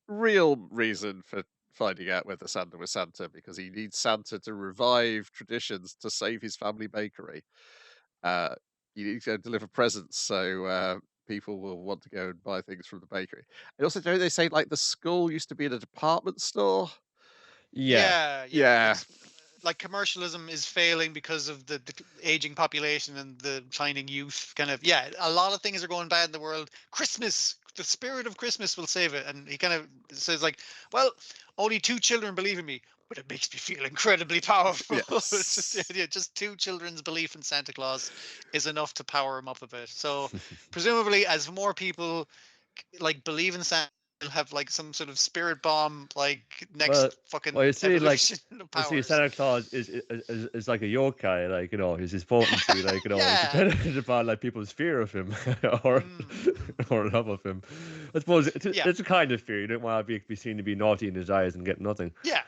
S1: real reason for finding out whether Santa was Santa, because he needs Santa to revive traditions to save his family bakery. You need to go deliver presents so people will want to go and buy things from the bakery. And also, don't they say like the school used to be in a department store?
S3: Yeah.
S1: Yeah.
S2: It's like commercialism is failing because of the aging population and the declining youth. Kind of, yeah, a lot of things are going bad in the world. Christmas, the spirit of Christmas will save it. And he kind of says like, well, only 2 children believe in me, but it makes me feel incredibly powerful. It's just the
S1: Yes.
S2: idea, just 2 children's belief in Santa Claus is enough to power him up a bit. So presumably, as more people like believe in Santa, will have like some sort of spirit bomb, like next
S3: Well,
S2: fucking
S3: well, you see, like,
S2: evolution of
S3: you see,
S2: powers.
S3: Santa Claus is like a yokai, like, you know, his potency, like, you know,
S2: Yeah.
S3: it's dependent upon like people's fear of him or or love of him. I suppose
S2: Yeah.
S3: it's a kind of fear. You don't want to be seen to be naughty in his eyes and get nothing.
S2: Yeah.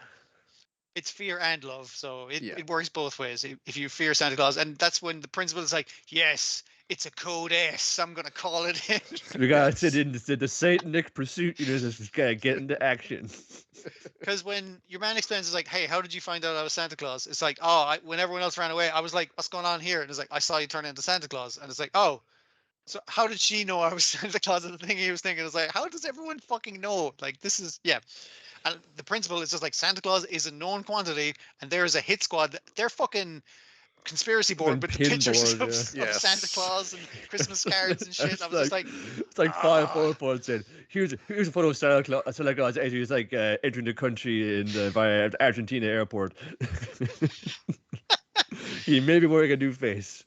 S2: It's fear and love, so
S1: Yeah.
S2: it works both ways. If you fear Santa Claus, and that's when the principal is like, "Yes, it's a code S. I'm gonna call it in."
S3: We gotta
S1: Yes.
S3: sit in the satanic pursuit. You know, just gotta get into action.
S2: Because when your man explains, it's like, "Hey, how did you find out I was Santa Claus?" It's like, "Oh, when everyone else ran away, I was like, what's going on here?" And it's like, "I saw you turn into Santa Claus," and it's like, "Oh." So how did she know I was Santa Claus? And the thing he was thinking is like, how does everyone fucking know? Like this is yeah. And the principle is just like Santa Claus is a known quantity, and there is a hit squad. They're fucking conspiracy board with the pictures
S3: pinboard,
S2: of,
S3: yeah.
S2: of Santa
S1: Yes.
S2: Claus and Christmas cards and shit.
S3: It's
S2: I was just like,
S3: it's like 5
S2: "Ah."
S3: PowerPoints saying, here's a photo of Santa Claus as he's like entering the country in via Argentina airport. He may be wearing a new face.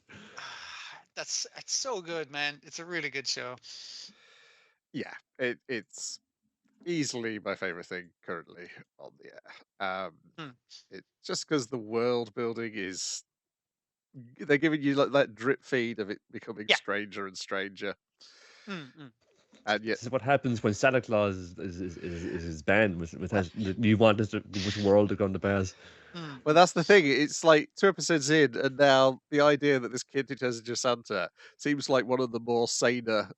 S2: It's so good, man. It's a really good show.
S1: Yeah. It's easily my favorite thing currently on the air.
S2: Hmm.
S1: It just because the world building is, they're giving you like that drip feed of it becoming
S2: Yeah.
S1: stranger and stranger,
S2: Mm.
S1: and yet
S3: This is what happens when Santa Claus is banned you want this world to come to pass.
S2: Mm.
S1: well, that's the thing. It's like 2 episodes in, and now the idea that this kid who turns into Santa seems like one of the more saner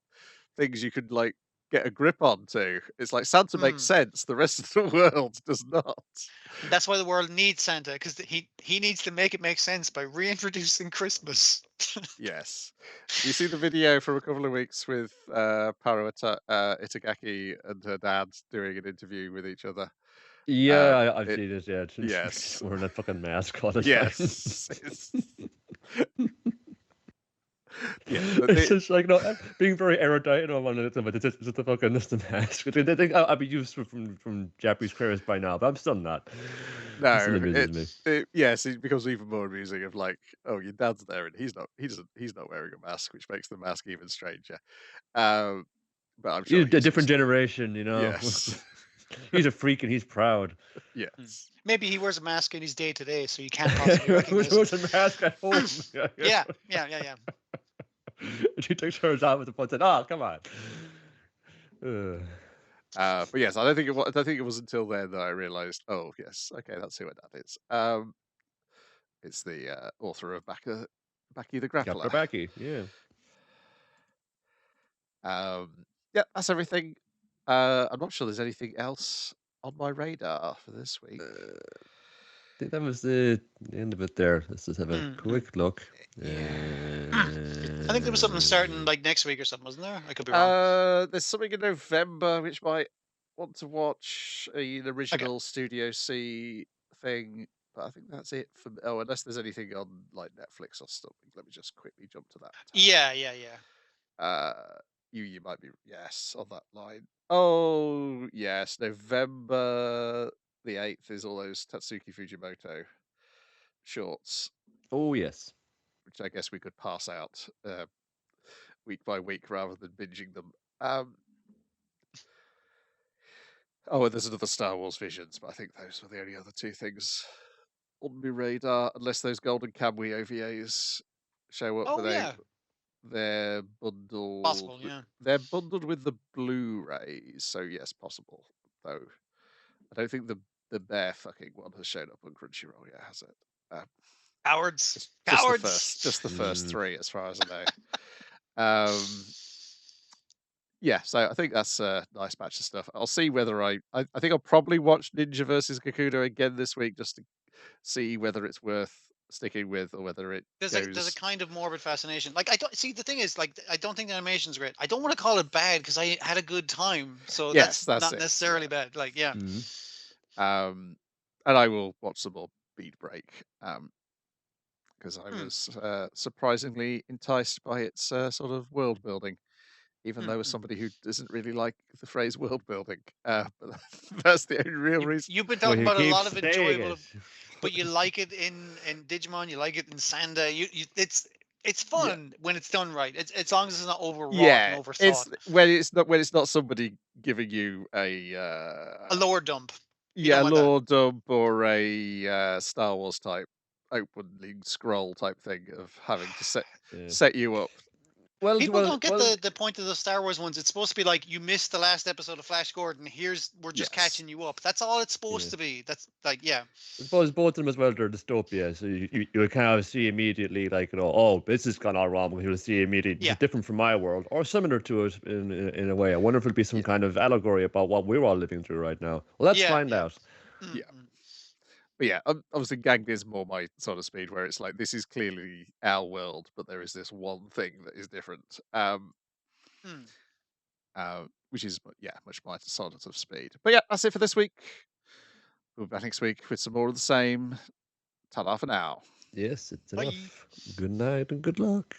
S1: things you could like get a grip onto. It's like Santa makes
S2: Mm.
S1: sense, the rest of the world does not.
S2: That's why the world needs Santa, because he needs to make it make sense by reintroducing Christmas.
S1: Yes. You see the video from a couple of weeks with Paru Itagaki and her dad doing an interview with each other.
S3: Yeah, I've
S1: It
S3: seen it. Yeah, she's
S1: yes,
S3: wearing that fucking mask all the time.
S1: yes, yeah.
S3: It's just like being very erudite and all one of but it's just the fucking just the mask. They think I'd be used from Japanese creators by now, but I'm still not. It still
S1: No,
S3: amuses me.
S1: yes, it becomes even more amusing of like, oh, your dad's there and he's not wearing a mask, which makes the mask even stranger. Um, but I'm sure
S3: He's a
S1: he's
S3: different
S1: just
S3: generation, you know.
S1: yes,
S3: He's a freak and he's proud.
S1: yes.
S2: Maybe he wears a mask in his day to day, so you can't possibly recognize
S3: Who's
S2: him.
S3: a mask at home?
S2: Yeah.
S3: She takes hers off with the point and oh, come on.
S1: But yes, I don't think it was until then that I realised. Oh yes, okay, that's who her dad is. It's the author of Baki the Grappler.
S3: Baki, yeah.
S1: Yeah, that's everything. I'm not sure there's anything else on my radar for this week.
S3: I think that was the end of it there. Let's just have a quick look.
S2: I think there was something starting like next week or something, wasn't there? I could be wrong.
S1: There's something in November which might want to watch an original Studio C thing, but I think that's it for. Oh, unless there's anything on like Netflix or something. Let me just quickly jump to that.
S2: Yeah.
S1: You might be on that line. Oh yes, November the 8th is all those Tatsuki Fujimoto shorts.
S3: Oh yes,
S1: which I guess we could pass out week by week rather than binging them. Oh, and there's another Star Wars Visions, but I think those were the only other two things on my radar, unless those Golden Kamuy OVAs show up. They're bundled.
S2: Possible, yeah.
S1: They're bundled with the Blu-rays, so yes, possible. Though I don't think the bear fucking one has shown up on Crunchyroll yet, has it?
S2: Cowards.
S1: Just the first three, as far as I know. Yeah, so I think that's a nice batch of stuff. I'll see whether I think I'll probably watch Ninja versus Gakudo again this week just to see whether it's worth sticking with or whether it
S2: there's a kind of morbid fascination. Like I don't see the thing is like I don't think the animation's great. I don't want to call it bad because I had a good time. So that's not necessarily bad. Like yeah.
S1: And I will watch some more Beat Break. Because I was surprisingly enticed by its sort of world building. Even though as somebody who doesn't really like the phrase world building, but that's the only real reason.
S2: You've been talking about a lot of enjoyable, but you like it in Digimon, you like it in Sanda. It's fun when it's done right. It's as long as it's not overwrought and overthought.
S1: When it's not somebody giving you a
S2: lore dump.
S1: Yeah, a lore dump or a Star Wars type opening scroll type thing of having to set you up.
S2: Well, people don't get the point of the Star Wars ones. It's supposed to be like you missed the last episode of Flash Gordon. We're just catching you up. That's all it's supposed to be. That's like I
S3: suppose both of them as well. They're dystopia, so you kind of see immediately like oh, this has gone all wrong. You'll see immediately it's different from my world or similar to it in a way. I wonder if it'll be some kind of allegory about what we're all living through right now. Well, let's find out.
S1: Yeah. But yeah, obviously Ganged is more my sort of speed, where it's like this is clearly our world, but there is this one thing that is different, which is much my sort of speed. But yeah, that's it for this week. We'll be back next week with some more of the same. Ta-da for now.
S3: Yes, it's enough. Good night and good luck.